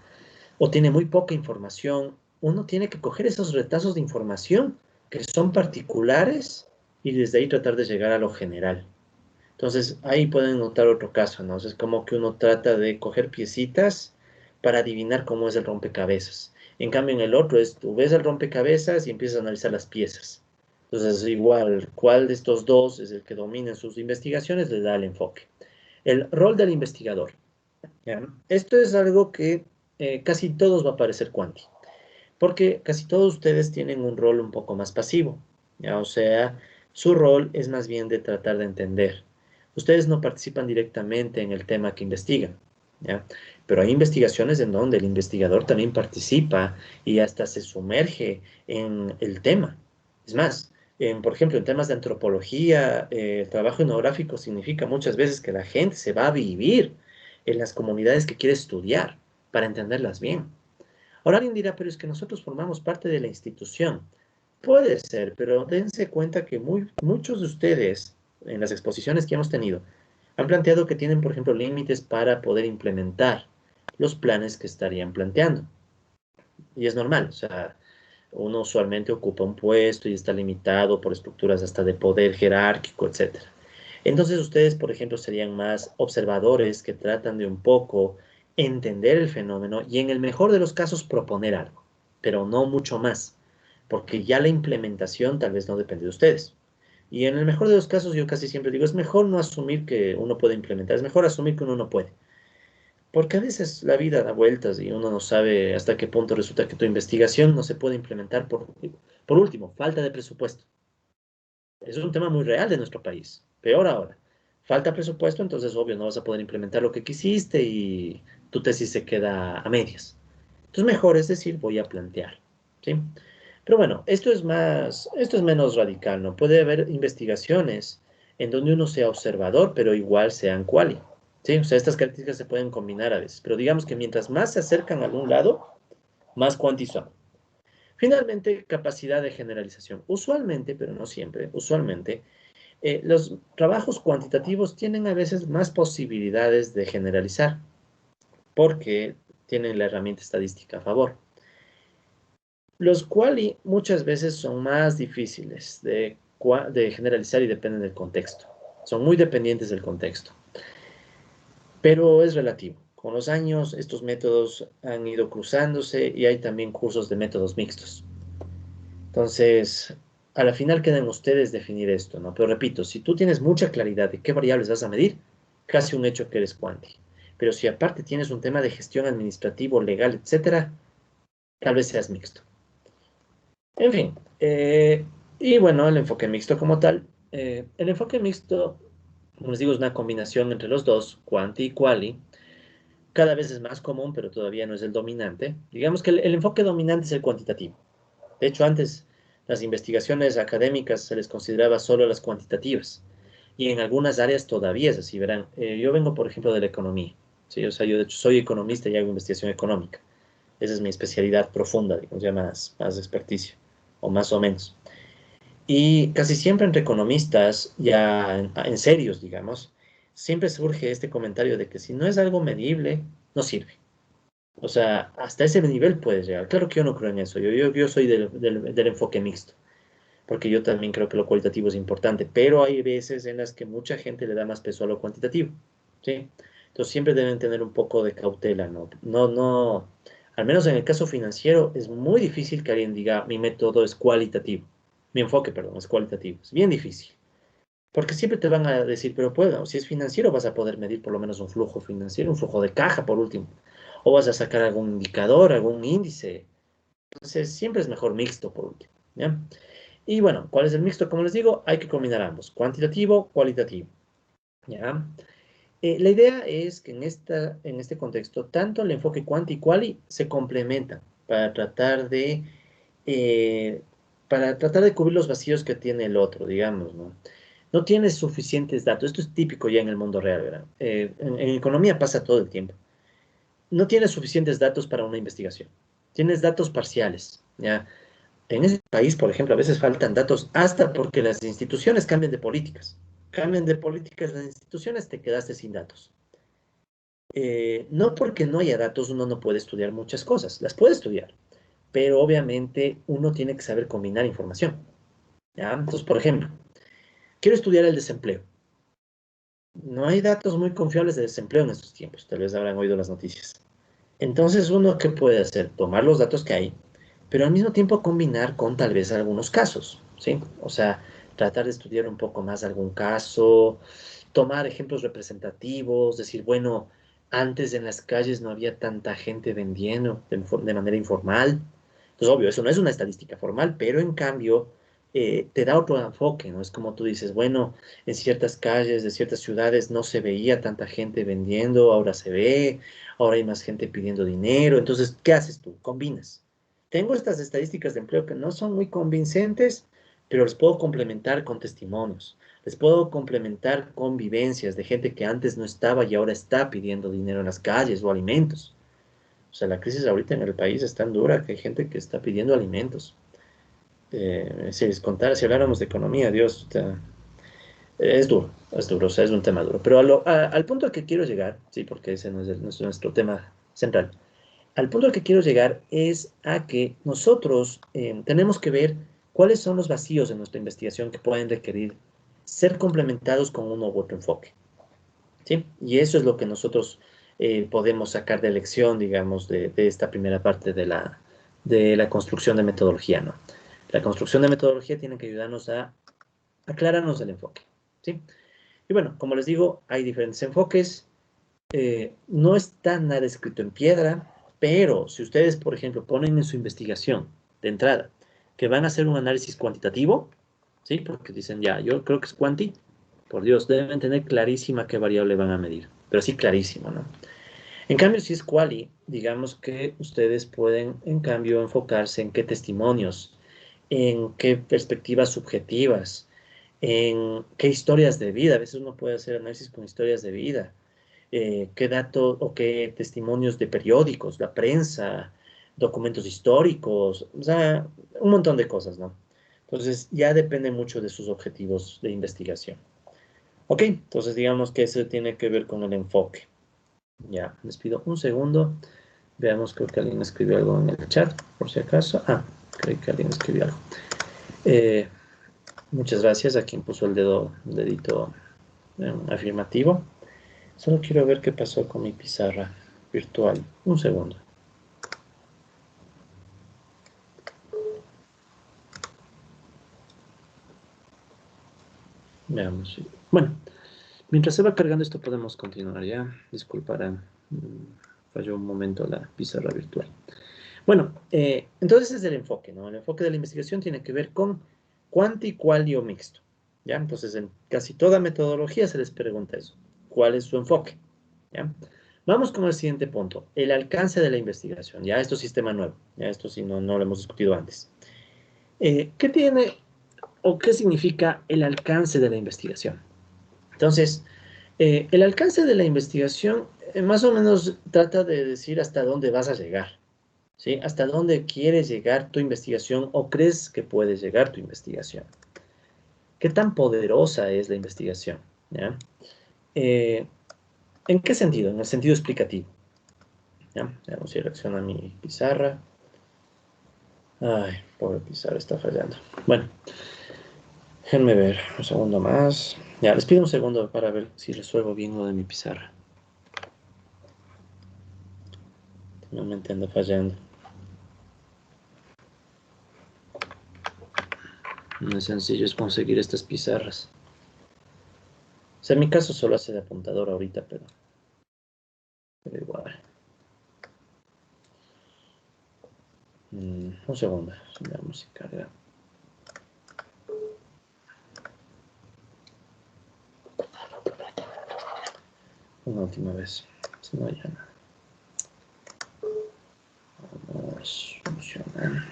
o tiene muy poca información, uno tiene que coger esos retazos de información que son particulares y desde ahí tratar de llegar a lo general. Entonces, ahí pueden notar otro caso, ¿no? Es como que uno trata de coger piecitas para adivinar cómo es el rompecabezas. En cambio, en el otro es, tú ves el rompecabezas y empiezas a analizar las piezas. Entonces, igual, ¿cuál de estos dos es el que domina en sus investigaciones? Le da el enfoque. El rol del investigador. ¿Ya? Esto es algo que casi todos va a parecer cuanti, porque casi todos ustedes tienen un rol un poco más pasivo, ¿ya? O sea, su rol es más bien de tratar de entender. Ustedes no participan directamente en el tema que investigan, ¿ya? Pero hay investigaciones en donde el investigador también participa y hasta se sumerge en el tema. Es más, por ejemplo, en temas de antropología, el trabajo etnográfico significa muchas veces que la gente se va a vivir en las comunidades que quiere estudiar para entenderlas bien. Ahora alguien dirá, pero es que nosotros formamos parte de la institución. Puede ser, pero dense cuenta que muchos de ustedes, en las exposiciones que hemos tenido, han planteado que tienen, por ejemplo, límites para poder implementar los planes que estarían planteando. Y es normal, o sea, uno usualmente ocupa un puesto y está limitado por estructuras hasta de poder jerárquico, etcétera. Entonces ustedes, por ejemplo, serían más observadores que tratan de un poco entender el fenómeno y en el mejor de los casos proponer algo, pero no mucho más, porque ya la implementación tal vez no depende de ustedes. Y en el mejor de los casos yo casi siempre digo, es mejor no asumir que uno puede implementar, es mejor asumir que uno no puede. Porque a veces la vida da vueltas y uno no sabe hasta qué punto resulta que tu investigación no se puede implementar por último, falta de presupuesto. Es un tema muy real de nuestro país. Peor ahora. Falta presupuesto, entonces obvio no vas a poder implementar lo que quisiste y tu tesis se queda a medias. Entonces mejor es decir, voy a plantear, ¿sí? Pero bueno, esto es menos radical, ¿no? Puede haber investigaciones en donde uno sea observador, pero igual sean quali, ¿sí? O sea, estas características se pueden combinar a veces, pero digamos que mientras más se acercan a algún lado, más cuanti son. Finalmente, capacidad de generalización. Usualmente, pero no siempre, usualmente, los trabajos cuantitativos tienen a veces más posibilidades de generalizar porque tienen la herramienta estadística a favor. Los quali muchas veces son más difíciles de generalizar y dependen del contexto. Son muy dependientes del contexto, pero es relativo. Con los años, estos métodos han ido cruzándose y hay también cursos de métodos mixtos. Entonces, a la final quedan ustedes definir esto, ¿no? Pero repito, si tú tienes mucha claridad de qué variables vas a medir, casi un hecho que eres cuanti. Pero si aparte tienes un tema de gestión administrativo, legal, etcétera, tal vez seas mixto. En fin, y bueno, el enfoque mixto como tal. El enfoque mixto, como les digo, es una combinación entre los dos, quanti y quali. Cada vez es más común, pero todavía no es el dominante. Digamos que el enfoque dominante es el cuantitativo. De hecho, antes las investigaciones académicas se les consideraba solo las cuantitativas. Y en algunas áreas todavía es así, verán. Yo vengo, por ejemplo, de la economía. ¿Sí? O sea, yo de hecho soy economista y hago investigación económica. Esa es mi especialidad profunda, digamos, ya más experticia, o más o menos. Y casi siempre entre economistas, ya en serios, digamos, siempre surge este comentario de que si no es algo medible, no sirve. O sea, hasta ese nivel puedes llegar. Claro que yo no creo en eso. Yo soy del enfoque mixto, porque yo también creo que lo cualitativo es importante, pero hay veces en las que mucha gente le da más peso a lo cuantitativo, ¿sí? Entonces siempre deben tener un poco de cautela, ¿no? No, al menos en el caso financiero es muy difícil que alguien diga mi método es cualitativo, mi enfoque, perdón, es cualitativo. Es bien difícil, porque siempre te van a decir, pero puedo, si es financiero vas a poder medir por lo menos un flujo financiero, un flujo de caja por último, o vas a sacar algún indicador, algún índice. Entonces siempre es mejor mixto por último, ¿ya? Y bueno, ¿cuál es el mixto? Como les digo, hay que combinar ambos, cuantitativo, cualitativo. ¿Ya? La idea es que en este contexto, tanto el enfoque quanti y quali se complementan para tratar de, eh, para tratar de cubrir los vacíos que tiene el otro, digamos, ¿no? No tienes suficientes datos. Esto es típico ya en el mundo real, ¿verdad? En economía pasa todo el tiempo. No tienes suficientes datos para una investigación. Tienes datos parciales, ¿ya? En ese país, por ejemplo, a veces faltan datos hasta porque las instituciones cambian de políticas. Cambian de políticas las instituciones, te quedaste sin datos. No porque no haya datos, uno no puede estudiar muchas cosas. Las puede estudiar, pero obviamente uno tiene que saber combinar información. ¿Ya? Entonces, por ejemplo, quiero estudiar el desempleo. No hay datos muy confiables de desempleo en estos tiempos. Tal vez habrán oído las noticias. Entonces, uno, ¿qué puede hacer? Tomar los datos que hay, pero al mismo tiempo combinar con tal vez algunos casos, ¿sí? O sea, tratar de estudiar un poco más algún caso, tomar ejemplos representativos, decir, bueno, antes en las calles no había tanta gente vendiendo de manera informal. Entonces, obvio, eso no es una estadística formal, pero en cambio te da otro enfoque, ¿no? Es como tú dices, bueno, en ciertas calles de ciertas ciudades no se veía tanta gente vendiendo, ahora se ve, ahora hay más gente pidiendo dinero. Entonces, ¿qué haces tú? Combinas. Tengo estas estadísticas de empleo que no son muy convincentes, pero les puedo complementar con testimonios. Les puedo complementar con vivencias de gente que antes no estaba y ahora está pidiendo dinero en las calles o alimentos. O sea, la crisis ahorita en el país es tan dura que hay gente que está pidiendo alimentos. Si les contara, si habláramos de economía, Dios, es duro, o sea, es un tema duro. Pero al punto al que quiero llegar, sí, porque ese no es nuestro tema central. Al punto al que quiero llegar es a que nosotros tenemos que ver cuáles son los vacíos en nuestra investigación que pueden requerir ser complementados con uno u otro enfoque, ¿sí? Y eso es lo que nosotros podemos sacar de lección, digamos, de esta primera parte de la construcción de metodología, ¿no? La construcción de metodología tiene que ayudarnos a aclararnos el enfoque, ¿sí? Y bueno, como les digo, hay diferentes enfoques. No está nada escrito en piedra, pero si ustedes, por ejemplo, ponen en su investigación de entrada que van a hacer un análisis cuantitativo, ¿sí? Porque dicen, ya, yo creo que es cuanti, por Dios, deben tener clarísima qué variable van a medir, pero sí clarísimo, ¿no? En cambio, si es quali, digamos que ustedes pueden, en cambio, enfocarse en qué testimonios, en qué perspectivas subjetivas, en qué historias de vida. A veces uno puede hacer análisis con historias de vida, qué datos o qué testimonios de periódicos, la prensa, documentos históricos, o sea, un montón de cosas, ¿no? Entonces, ya depende mucho de sus objetivos de investigación. Ok, entonces digamos que eso tiene que ver con el enfoque. Ya, les pido un segundo. Veamos, creo que alguien escribió algo en el chat, por si acaso. Ah, creo que alguien escribió algo. Eh, muchas gracias a quien puso el dedito afirmativo. Solo quiero ver qué pasó con mi pizarra virtual. Un segundo. Veamos. Bueno, mientras se va cargando esto podemos continuar ya. Disculparán, falló un momento la pizarra virtual. Bueno, entonces es el enfoque, ¿no? El enfoque de la investigación tiene que ver con cuanti, quali o mixto, ¿ya? Entonces en casi toda metodología se les pregunta eso. ¿Cuál es su enfoque? ¿Ya? Vamos con el siguiente punto, el alcance de la investigación. Ya esto es sistema nuevo, ya esto sí no lo hemos discutido antes. ¿Qué tiene o qué significa el alcance de la investigación? Entonces, el alcance de la investigación más o menos trata de decir hasta dónde vas a llegar, ¿sí? Hasta dónde quieres llegar tu investigación o crees que puedes llegar tu investigación. ¿Qué tan poderosa es la investigación? ¿Ya? Eh, ¿En qué sentido? En el sentido explicativo. ¿Ya? Veamos si reacciona mi pizarra. Ay, pobre pizarra, está fallando. Bueno, déjenme ver un segundo más. Ya, les pido un segundo para ver si resuelvo bien lo de mi pizarra. No me entiendo fallando. No es sencillo es conseguir estas pizarras. O sea, en mi caso solo hace de apuntador ahorita, pero igual. Un segundo, veamos si carga. Una última vez, si no ya no. Vamos, funciona.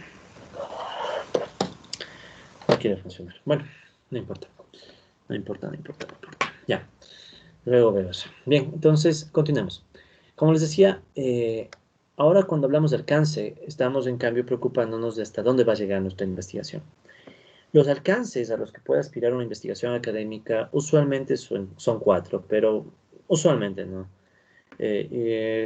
No quiere funcionar. Bueno, no importa. No importa, no importa, no importa. Ya, luego veo eso. Bien, entonces, continuemos. Como les decía, ahora cuando hablamos de alcance, estamos en cambio preocupándonos de hasta dónde va a llegar nuestra investigación. Los alcances a los que puede aspirar una investigación académica usualmente son cuatro, pero usualmente no.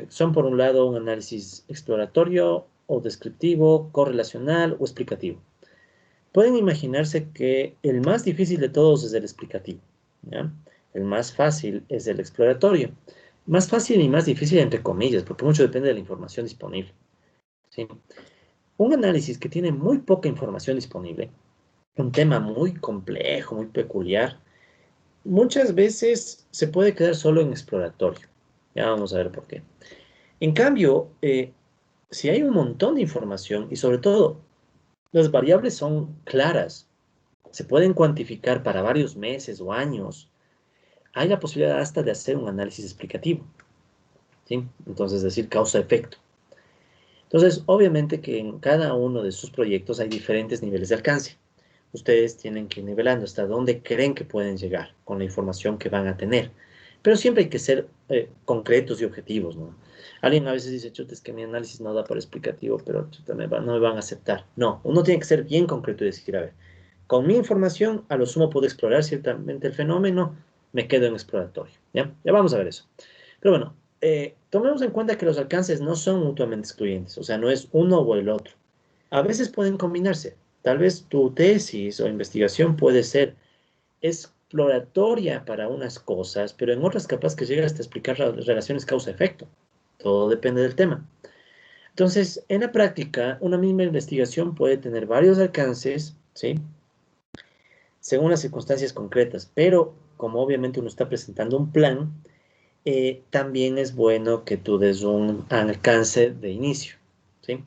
Son por un lado un análisis exploratorio o descriptivo, correlacional o explicativo. Pueden imaginarse que el más difícil de todos es el explicativo, ¿ya? El más fácil es el exploratorio. Más fácil y más difícil entre comillas, porque mucho depende de la información disponible, ¿sí? Un análisis que tiene muy poca información disponible, un tema muy complejo, muy peculiar, muchas veces se puede quedar solo en exploratorio. Ya vamos a ver por qué. En cambio, si hay un montón de información y sobre todo las variables son claras, se pueden cuantificar para varios meses o años, hay la posibilidad hasta de hacer un análisis explicativo, ¿sí? Entonces, decir causa-efecto. Entonces, obviamente que en cada uno de sus proyectos hay diferentes niveles de alcance. Ustedes tienen que ir nivelando hasta dónde creen que pueden llegar con la información que van a tener. Pero siempre hay que ser concretos y objetivos, ¿no? Alguien a veces dice, chuta, es que mi análisis no da para explicativo, pero chuta, no me van a aceptar. No, uno tiene que ser bien concreto y decir, a ver, con mi información a lo sumo puedo explorar ciertamente el fenómeno, me quedo en exploratorio, ¿ya? Ya vamos a ver eso. Pero bueno, tomemos en cuenta que los alcances no son mutuamente excluyentes, o sea, no es uno o el otro. A veces pueden combinarse. Tal vez tu tesis o investigación puede ser exploratoria para unas cosas, pero en otras capaz que llegas hasta explicar las relaciones causa-efecto. Todo depende del tema. Entonces, en la práctica, una misma investigación puede tener varios alcances, ¿sí? Según las circunstancias concretas, pero como obviamente uno está presentando un plan, también es bueno que tú des un alcance de inicio, ¿sí?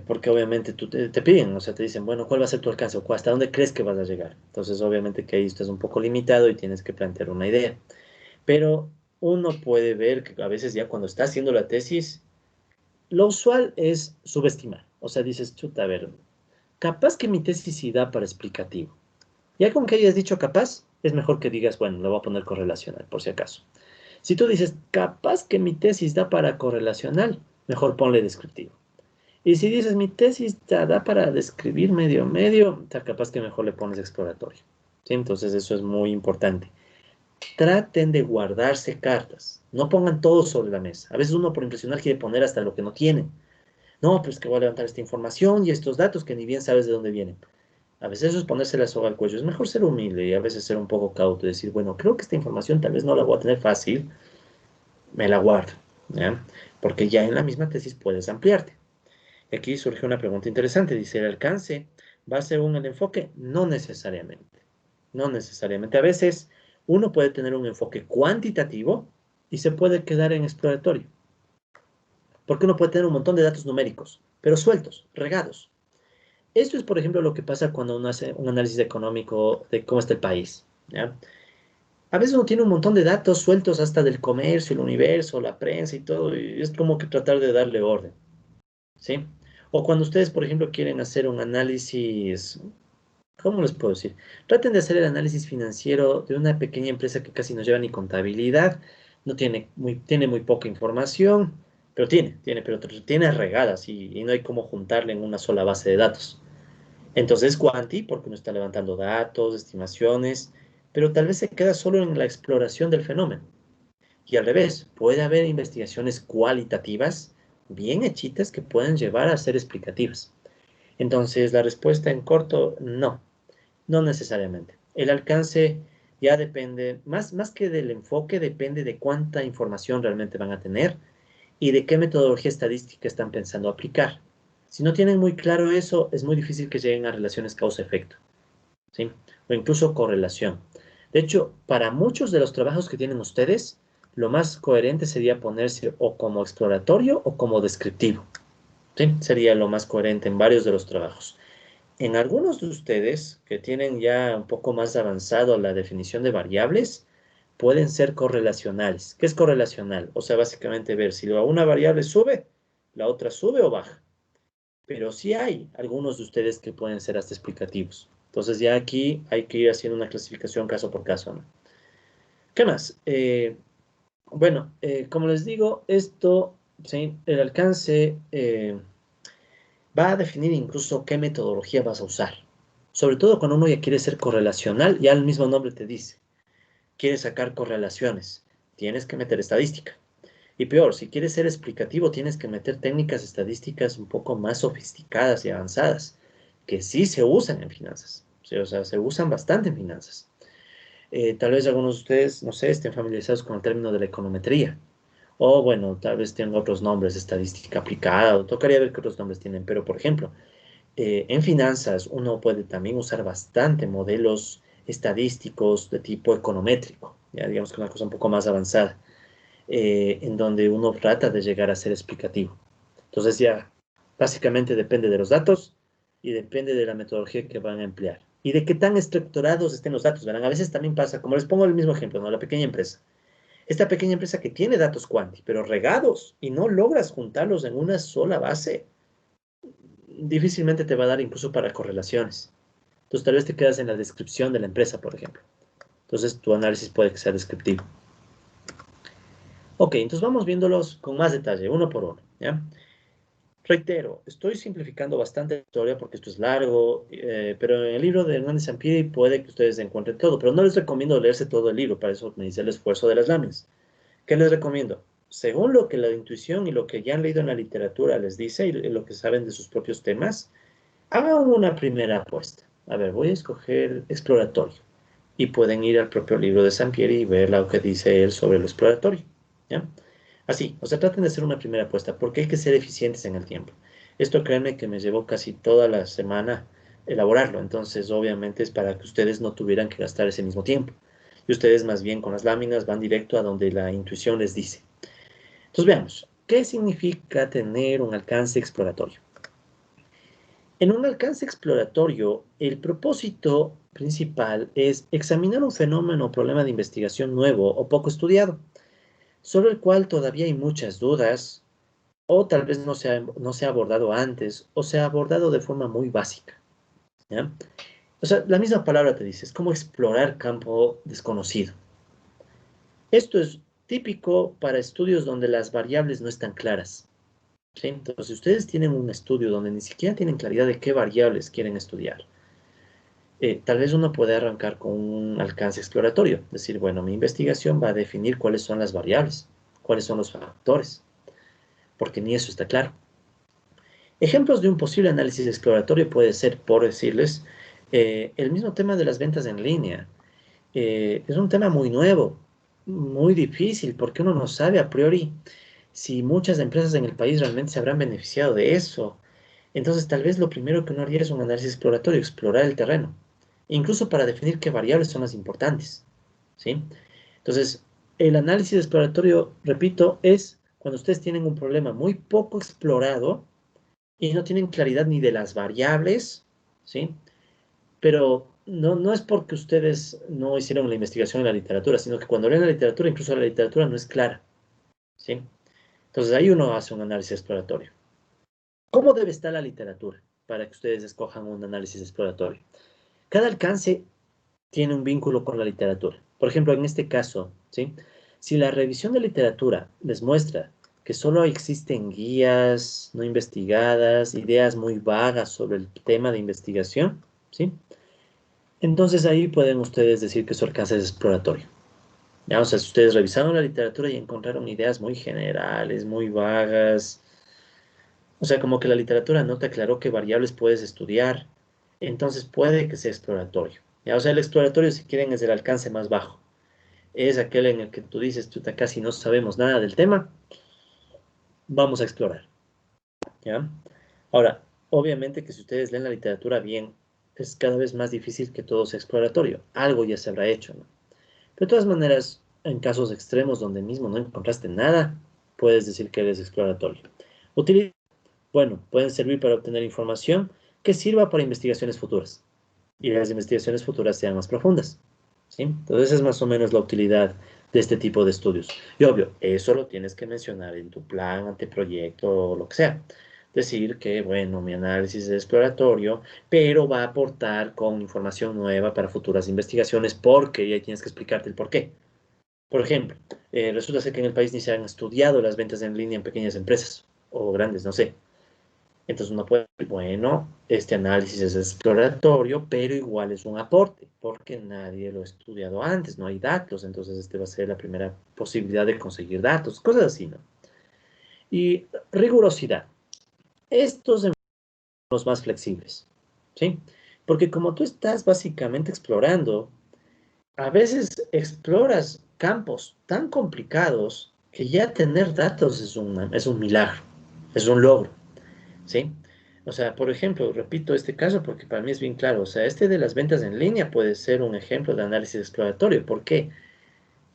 Porque obviamente tú te piden, o sea, te dicen, bueno, ¿cuál va a ser tu alcance o hasta dónde crees que vas a llegar? Entonces, obviamente que ahí estás un poco limitado y tienes que plantear una idea. Pero uno puede ver que a veces ya cuando está haciendo la tesis, lo usual es subestimar. O sea, dices, chuta, a ver, capaz que mi tesis sí da para explicativo. Ya con que hayas dicho capaz, es mejor que digas, bueno, le voy a poner correlacional, por si acaso. Si tú dices, capaz que mi tesis da para correlacional, mejor ponle descriptivo. Y si dices, mi tesis te da para describir medio medio, está capaz que mejor le pones exploratorio. ¿Sí? Entonces eso es muy importante. Traten de guardarse cartas. No pongan todo sobre la mesa. A veces uno por impresionar quiere poner hasta lo que no tiene. No, pero es que voy a levantar esta información y estos datos que ni bien sabes de dónde vienen. A veces eso es ponerse la soga al cuello. Es mejor ser humilde y a veces ser un poco cauto y decir, bueno, creo que esta información tal vez no la voy a tener fácil, me la guardo, ¿ya? Porque ya en la misma tesis puedes ampliarte. Y aquí surge una pregunta interesante. Dice, ¿el alcance va según el enfoque? No necesariamente. No necesariamente. A veces uno puede tener un enfoque cuantitativo y se puede quedar en exploratorio. Porque uno puede tener un montón de datos numéricos, pero sueltos, regados. Esto es, por ejemplo, lo que pasa cuando uno hace un análisis económico de cómo está el país, ¿ya? A veces uno tiene un montón de datos sueltos hasta del comercio, el universo, la prensa y todo, y es como que tratar de darle orden, ¿sí? O cuando ustedes, por ejemplo, quieren hacer un análisis, ¿cómo les puedo decir? Traten de hacer el análisis financiero de una pequeña empresa que casi no lleva ni contabilidad, no tiene muy poca información, pero tiene regadas y no hay cómo juntarle en una sola base de datos. Entonces, cuanti, porque uno está levantando datos, estimaciones, pero tal vez se queda solo en la exploración del fenómeno. Y al revés, puede haber investigaciones cualitativas bien hechitas que pueden llevar a ser explicativas. Entonces, la respuesta en corto, no, no necesariamente. El alcance ya depende, más que del enfoque, depende de cuánta información realmente van a tener y de qué metodología estadística están pensando aplicar. Si no tienen muy claro eso, es muy difícil que lleguen a relaciones causa-efecto, ¿sí? O incluso correlación. De hecho, para muchos de los trabajos que tienen ustedes, lo más coherente sería ponerse o como exploratorio o como descriptivo, ¿sí? Sería lo más coherente en varios de los trabajos. En algunos de ustedes que tienen ya un poco más avanzado la definición de variables, pueden ser correlacionales. ¿Qué es correlacional? O sea, básicamente ver si una variable sube, la otra sube o baja. Pero sí hay algunos de ustedes que pueden ser hasta explicativos. Entonces ya aquí hay que ir haciendo una clasificación caso por caso, ¿no? ¿Qué más? Bueno, como les digo, esto, ¿sí? El alcance va a definir incluso qué metodología vas a usar. Sobre todo cuando uno ya quiere ser correlacional, ya el mismo nombre te dice, quieres sacar correlaciones, tienes que meter estadística. Y peor, si quieres ser explicativo, tienes que meter técnicas estadísticas un poco más sofisticadas y avanzadas, que sí se usan en finanzas. Sí, o sea, se usan bastante en finanzas. Tal vez algunos de ustedes, no sé, estén familiarizados con el término de la econometría. O bueno, tal vez tengan otros nombres, estadística aplicada, o tocaría ver qué otros nombres tienen. Pero, por ejemplo, en finanzas uno puede también usar bastante modelos estadísticos de tipo econométrico, ya digamos que una cosa un poco más avanzada, en donde uno trata de llegar a ser explicativo. Entonces ya básicamente depende de los datos y depende de la metodología que van a emplear y de qué tan estructurados estén los datos. Verán, a veces también pasa, como les pongo el mismo ejemplo, ¿no? La pequeña empresa. Esta pequeña empresa que tiene datos cuanti, pero regados y no logras juntarlos en una sola base, difícilmente te va a dar incluso para correlaciones. Entonces tal vez te quedas en la descripción de la empresa, por ejemplo. Entonces tu análisis puede que sea descriptivo. Ok, entonces vamos viéndolos con más detalle, uno por uno, ¿ya? Reitero, estoy simplificando bastante la historia porque esto es largo, pero en el libro de Hernández Sampieri puede que ustedes encuentren todo, pero no les recomiendo leerse todo el libro, para eso me dice el esfuerzo de las láminas. ¿Qué les recomiendo? Según lo que la intuición y lo que ya han leído en la literatura les dice y lo que saben de sus propios temas, hagan una primera apuesta. A ver, voy a escoger exploratorio y pueden ir al propio libro de Sampieri y ver lo que dice él sobre lo exploratorio, ¿ya? Así, o sea, traten de hacer una primera apuesta, porque hay que ser eficientes en el tiempo. Esto créanme que me llevó casi toda la semana elaborarlo, entonces obviamente es para que ustedes no tuvieran que gastar ese mismo tiempo. Y ustedes más bien con las láminas van directo a donde la intuición les dice. Entonces veamos, ¿qué significa tener un alcance exploratorio? En un alcance exploratorio, el propósito principal es examinar un fenómeno o problema de investigación nuevo o poco estudiado, sobre el cual todavía hay muchas dudas, o tal vez no se ha abordado antes, o se ha abordado de forma muy básica, ¿ya? O sea, la misma palabra te dice, es como explorar campo desconocido. Esto es típico para estudios donde las variables no están claras. ¿sí? Entonces, si ustedes tienen un estudio donde ni siquiera tienen claridad de qué variables quieren estudiar, tal vez uno puede arrancar con un alcance exploratorio. Decir, bueno, mi investigación va a definir cuáles son las variables, cuáles son los factores, porque ni eso está claro. Ejemplos de un posible análisis exploratorio puede ser, por decirles, el mismo tema de las ventas en línea. Es un tema muy nuevo, muy difícil, porque uno no sabe a priori si muchas empresas en el país realmente se habrán beneficiado de eso. Entonces, tal vez lo primero que uno haría es un análisis exploratorio, explorar el terreno, incluso para definir qué variables son las importantes, ¿sí? Entonces, el análisis exploratorio, repito, es cuando ustedes tienen un problema muy poco explorado y no tienen claridad ni de las variables, ¿sí? Pero no es porque ustedes no hicieron la investigación en la literatura, sino que cuando leen la literatura, incluso la literatura no es clara, ¿sí? Entonces ahí uno hace un análisis exploratorio. ¿Cómo debe estar la literatura para que ustedes escojan un análisis exploratorio? Cada alcance tiene un vínculo con la literatura. Por ejemplo, en este caso, ¿sí? Si la revisión de literatura les muestra que solo existen guías no investigadas, ideas muy vagas sobre el tema de investigación, ¿sí? Entonces ahí pueden ustedes decir que su alcance es exploratorio. Ya, o sea, si ustedes revisaron la literatura y encontraron ideas muy generales, muy vagas, o sea, como que la literatura no te aclaró qué variables puedes estudiar, entonces puede que sea exploratorio. Ya, o sea, el exploratorio, si quieren, es el alcance más bajo. Es aquel en el que tú dices, chuta, casi no sabemos nada del tema, vamos a explorar. ¿Ya? Ahora, obviamente que si ustedes leen la literatura bien, es cada vez más difícil que todo sea exploratorio. Algo ya se habrá hecho, ¿no? Pero de todas maneras, en casos extremos donde mismo no encontraste nada, puedes decir que eres exploratorio. Utilidad. Bueno, pueden servir para obtener información que sirva para investigaciones futuras y las investigaciones futuras sean más profundas. ¿Sí? Entonces, esa es más o menos la utilidad de este tipo de estudios. Y obvio, eso lo tienes que mencionar en tu plan, anteproyecto o lo que sea. Decir que, bueno, mi análisis es exploratorio, pero va a aportar con información nueva para futuras investigaciones, porque, y ahí tienes que explicarte el por qué. Por ejemplo, resulta ser que en el país ni se han estudiado las ventas en línea en pequeñas empresas o grandes, no sé. Entonces uno puede decir, bueno, este análisis es exploratorio, pero igual es un aporte, porque nadie lo ha estudiado antes, no hay datos, entonces este va a ser la primera posibilidad de conseguir datos, cosas así, ¿no? Y rigurosidad. Estos son los más flexibles, ¿sí? Porque como tú estás básicamente explorando, a veces exploras campos tan complicados que ya tener datos es un milagro, es un logro. ¿Sí? O sea, por ejemplo, repito este caso porque para mí es bien claro. O sea, este de las ventas en línea puede ser un ejemplo de análisis exploratorio. ¿Por qué?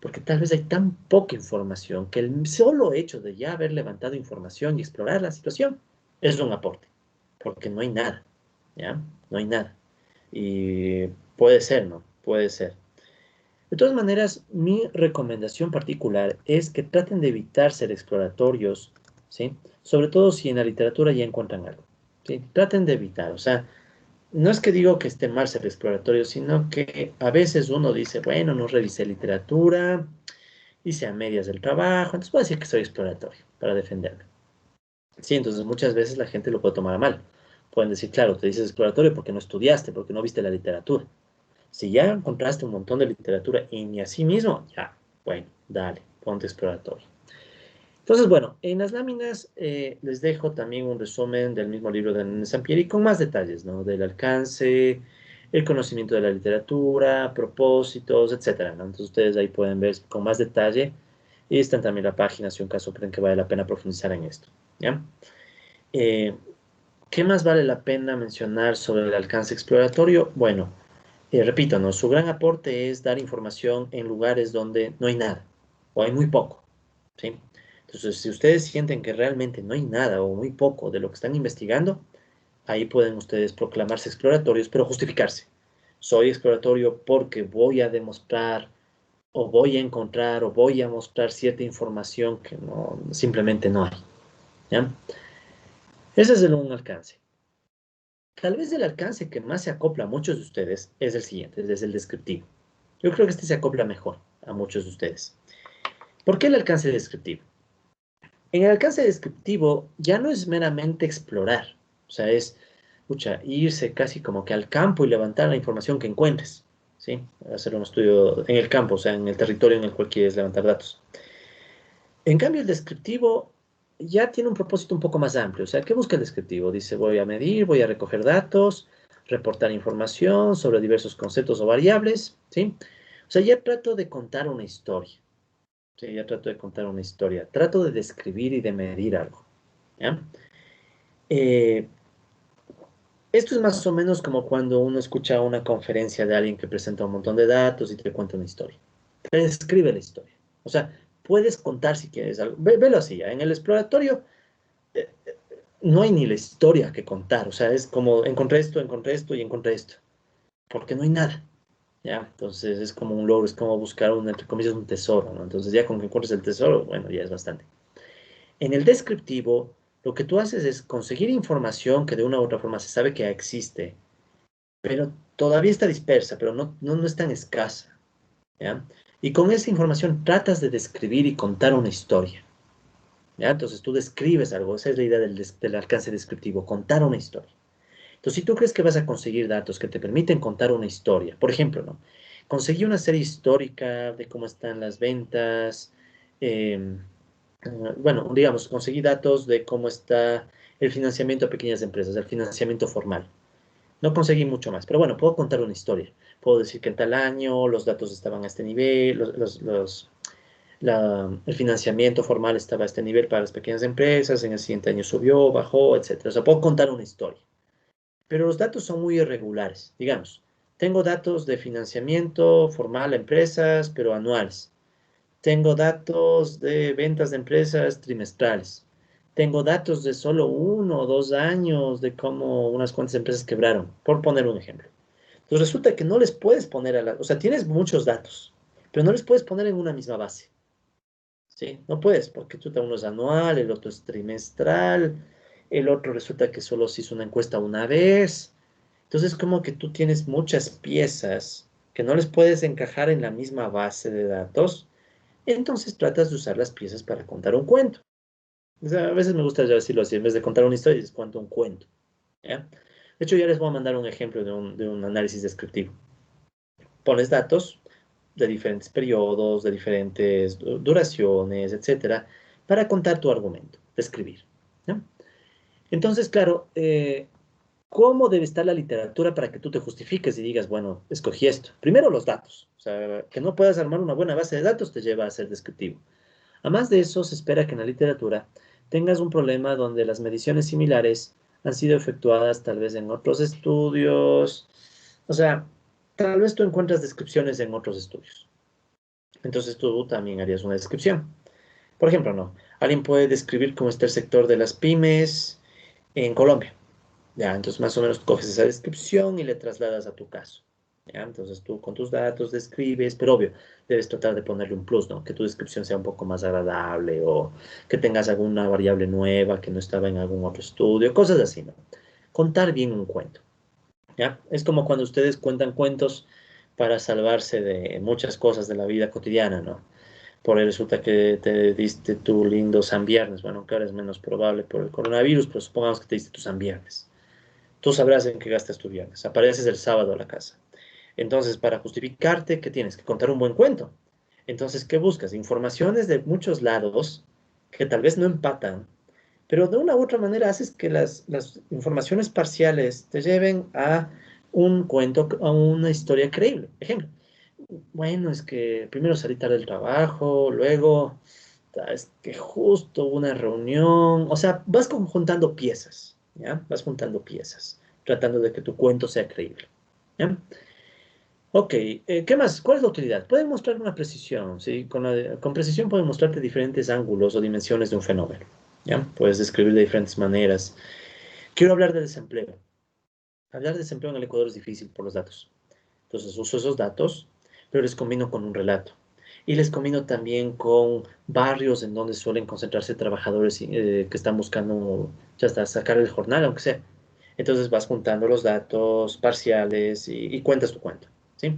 Porque tal vez hay tan poca información que el solo hecho de ya haber levantado información y explorar la situación es un aporte. Porque no hay nada, ¿ya? No hay nada. Y puede ser, ¿no? Puede ser. De todas maneras, mi recomendación particular es que traten de evitar ser exploratorios, ¿sí? Sobre todo si en la literatura ya encuentran algo, ¿sí? Traten de evitar, o sea, no es que digo que esté mal ser exploratorio, sino que a veces uno dice, bueno, no revisé literatura, hice a medias del trabajo, entonces voy a decir que soy exploratorio para defenderme. Sí, entonces muchas veces la gente lo puede tomar a mal. Pueden decir, claro, te dices exploratorio porque no estudiaste, porque no viste la literatura. Si ya encontraste un montón de literatura y ni así mismo, ya, bueno, dale, ponte exploratorio. Entonces, bueno, en las láminas les dejo también un resumen del mismo libro de René Sampieri con más detalles, ¿no? Del alcance, el conocimiento de la literatura, propósitos, etcétera, ¿no? Entonces ustedes ahí pueden ver con más detalle y están también la página si un caso creen que vale la pena profundizar en esto, ¿ya? Eh, ¿Qué más vale la pena mencionar sobre el alcance exploratorio? Bueno, repito, ¿no? Su gran aporte es dar información en lugares donde no hay nada o hay muy poco, ¿sí? Entonces, si ustedes sienten que realmente no hay nada o muy poco de lo que están investigando, ahí pueden ustedes proclamarse exploratorios, pero justificarse. Soy exploratorio porque voy a demostrar o voy a encontrar o voy a mostrar cierta información que no, simplemente no hay, ¿ya? Ese es un alcance. Tal vez el alcance que más se acopla a muchos de ustedes es el siguiente, es el descriptivo. Yo creo que este se acopla mejor a muchos de ustedes. ¿Por qué el alcance descriptivo? En el alcance descriptivo ya no es meramente explorar, o sea, es irse casi como que al campo y levantar la información que encuentres, ¿sí? Hacer un estudio en el campo, o sea, en el territorio en el cual quieres levantar datos. En cambio, el descriptivo ya tiene un propósito un poco más amplio. O sea, ¿qué busca el descriptivo? Dice, voy a medir, voy a recoger datos, reportar información sobre diversos conceptos o variables, ¿sí? O sea, ya trato de contar una historia. Sí, ya trato de contar una historia. Trato de describir y de medir algo, ¿ya? Eh, Esto es más o menos como cuando uno escucha una conferencia de alguien que presenta un montón de datos y te cuenta una historia. Te describe la historia. O sea, puedes contar si quieres algo. Velo así, ¿ya? En el exploratorio eh, no hay ni la historia que contar. O sea, es como encontré esto y encontré esto. Porque no hay nada, ¿ya? Entonces es como un logro, es como buscar un, entre comillas, un tesoro, ¿no? Entonces ya con que encuentres el tesoro, bueno, ya es bastante. En el descriptivo, lo que tú haces es conseguir información que de una u otra forma se sabe que existe, pero todavía está dispersa, pero no es tan escasa, ¿ya? Y con esa información tratas de describir y contar una historia, ¿ya? Entonces tú describes algo, esa es la idea del alcance descriptivo, contar una historia. Entonces, si tú crees que vas a conseguir datos que te permiten contar una historia, por ejemplo, ¿no? Conseguí una serie histórica de cómo están las ventas, eh, bueno, digamos, conseguí datos de cómo está el financiamiento a pequeñas empresas, el financiamiento formal. No conseguí mucho más, pero bueno, puedo contar una historia. Puedo decir que en tal año los datos estaban a este nivel, el financiamiento formal estaba a este nivel para las pequeñas empresas, en el siguiente año subió, bajó, etcétera. O sea, puedo contar una historia. Pero los datos son muy irregulares. Digamos, tengo datos de financiamiento formal a empresas, pero anuales. Tengo datos de ventas de empresas trimestrales. Tengo datos de solo 1 o 2 años de cómo unas cuantas empresas quebraron, por poner un ejemplo. Entonces resulta que no les puedes poner o sea, tienes muchos datos, pero no les puedes poner en una misma base, ¿sí? No puedes, porque uno es anual, el otro es trimestral, el otro resulta que solo se hizo una encuesta una vez. Entonces, como que tú tienes muchas piezas que no les puedes encajar en la misma base de datos, entonces tratas de usar las piezas para contar un cuento. O sea, a veces me gusta ya decirlo así, en vez de contar una historia, les cuento un cuento, ¿ya? De hecho, ya les voy a mandar un ejemplo de un análisis descriptivo. Pones datos de diferentes periodos, de diferentes duraciones, etcétera, para contar tu argumento, describir, ¿ya? Entonces, claro, ¿cómo debe estar la literatura para que tú te justifiques y digas, bueno, escogí esto? Primero, los datos. O sea, que no puedas armar una buena base de datos te lleva a ser descriptivo. Además de eso, se espera que en la literatura tengas un problema donde las mediciones similares han sido efectuadas tal vez en otros estudios. O sea, tal vez tú encuentras descripciones en otros estudios. Entonces tú también harías una descripción. Por ejemplo, no. Alguien puede describir cómo está el sector de las pymes en Colombia. Ya, entonces más o menos coges esa descripción y le trasladas a tu caso. Ya, entonces tú con tus datos describes, pero obvio, debes tratar de ponerle un plus, ¿no? Que tu descripción sea un poco más agradable o que tengas alguna variable nueva que no estaba en algún otro estudio, cosas así, ¿no? Contar bien un cuento, ¿ya? Es como cuando ustedes cuentan cuentos para salvarse de muchas cosas de la vida cotidiana, ¿no? Por ahí resulta que te diste tu lindo San Viernes, bueno, que ahora es menos probable por el coronavirus, pero supongamos que te diste tu San Viernes. Tú sabrás en qué gastas tu viernes. Apareces el sábado a la casa. Entonces, para justificarte, ¿qué tienes? Que contar un buen cuento. Entonces, ¿qué buscas? Informaciones de muchos lados que tal vez no empatan, pero de una u otra manera haces que las informaciones parciales te lleven a un cuento, a una historia creíble. Ejemplo, bueno, es que primero salí tarde del trabajo, luego es que justo hubo una reunión, o sea, vas juntando piezas, ¿ya? Vas juntando piezas, tratando de que tu cuento sea creíble, ¿ya? Ok, ¿qué más? ¿Cuál es la utilidad? Pueden mostrar una precisión, ¿sí? Con precisión pueden mostrarte diferentes ángulos o dimensiones de un fenómeno, ¿ya? Puedes describir de diferentes maneras. Quiero hablar de desempleo. Hablar de desempleo en el Ecuador es difícil por los datos. Entonces uso esos datos, pero les combino con un relato. Y les combino también con barrios en donde suelen concentrarse trabajadores que están buscando ya hasta sacar el jornal, aunque sea. Entonces vas juntando los datos parciales y cuentas tu cuento, ¿sí?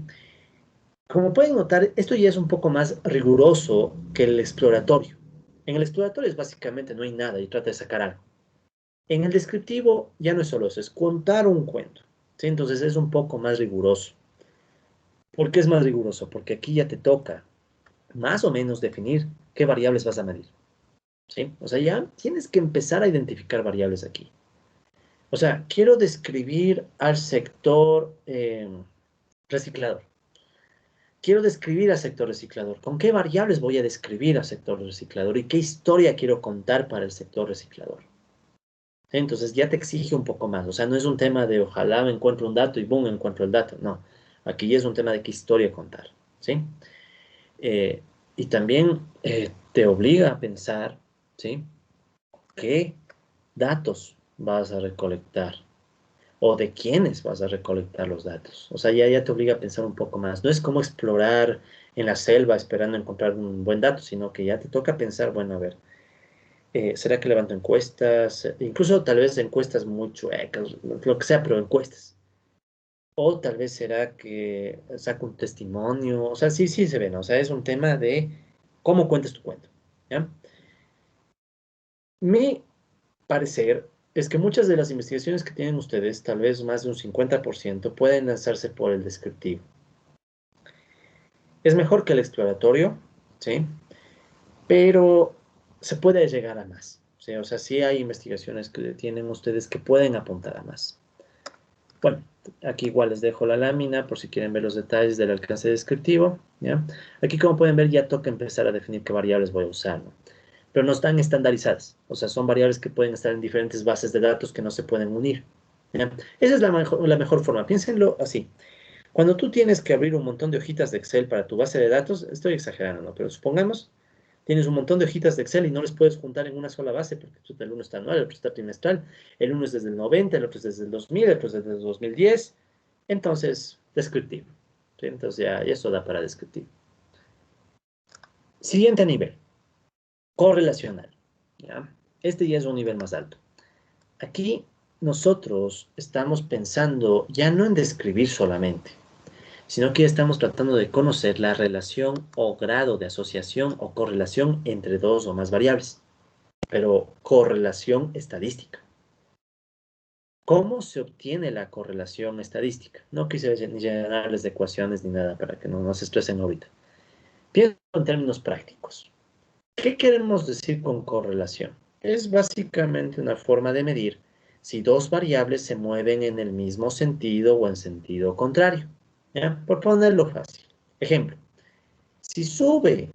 Como pueden notar, esto ya es un poco más riguroso que el exploratorio. En el exploratorio es básicamente no hay nada y trata de sacar algo. En el descriptivo ya no es solo eso, es contar un cuento. ¿Sí? Entonces es un poco más riguroso. ¿Por qué es más riguroso? Porque aquí ya te toca más o menos definir qué variables vas a medir. ¿Sí? O sea, ya tienes que empezar a identificar variables aquí. O sea, quiero describir al sector reciclador. Quiero describir al sector reciclador. ¿Con qué variables voy a describir al sector reciclador? ¿Y qué historia quiero contar para el sector reciclador? ¿Sí? Entonces ya te exige un poco más. O sea, no es un tema de ojalá me encuentro un dato y boom, encuentro el dato. No, aquí ya es un tema de qué historia contar. ¿Sí? Eh, y también te obliga a pensar, ¿sí? ¿Qué datos vas a recolectar? ¿O de quiénes vas a recolectar los datos? O sea, ya te obliga a pensar un poco más. No es como explorar en la selva esperando encontrar un buen dato, sino que ya te toca pensar, bueno, a ver, ¿será que levanto encuestas? Incluso tal vez encuestas muy chuecas, lo que sea, pero encuestas. O tal vez será que saco un testimonio. O sea, sí, sí se ve, ¿no? O sea, es un tema de cómo cuentes tu cuento, ¿ya? Mi parecer es que muchas de las investigaciones que tienen ustedes, tal vez más de un 50%, pueden lanzarse por el descriptivo. Es mejor que el exploratorio, ¿sí? Pero se puede llegar a más, ¿sí? O sea, sí hay investigaciones que tienen ustedes que pueden apuntar a más. Bueno, aquí igual les dejo la lámina por si quieren ver los detalles del alcance descriptivo, ¿ya? Aquí, como pueden ver, ya toca empezar a definir qué variables voy a usar, ¿no? Pero no están estandarizadas. O sea, son variables que pueden estar en diferentes bases de datos que no se pueden unir, ¿ya? Esa es la mejor forma. Piénsenlo así. Cuando tú tienes que abrir un montón de hojitas de Excel para tu base de datos, estoy exagerando, ¿no? Pero supongamos, tienes un montón de hojitas de Excel y no les puedes juntar en una sola base porque el uno está anual, el otro está trimestral, el uno es desde el 90, el otro es desde el 2000, el otro es desde el 2010. Entonces, descriptivo, ¿sí? Entonces ya eso da para descriptivo. Siguiente nivel, correlacional, ¿ya? Este ya es un nivel más alto. Aquí nosotros estamos pensando ya no en describir solamente, sino que estamos tratando de conocer la relación o grado de asociación o correlación entre dos o más variables, pero correlación estadística. ¿Cómo se obtiene la correlación estadística? No quise ni llenarles de ecuaciones ni nada para que no se estresen ahorita. Pienso en términos prácticos. ¿Qué queremos decir con correlación? Es básicamente una forma de medir si dos variables se mueven en el mismo sentido o en sentido contrario. ¿Ya? Por ponerlo fácil. Ejemplo, si sube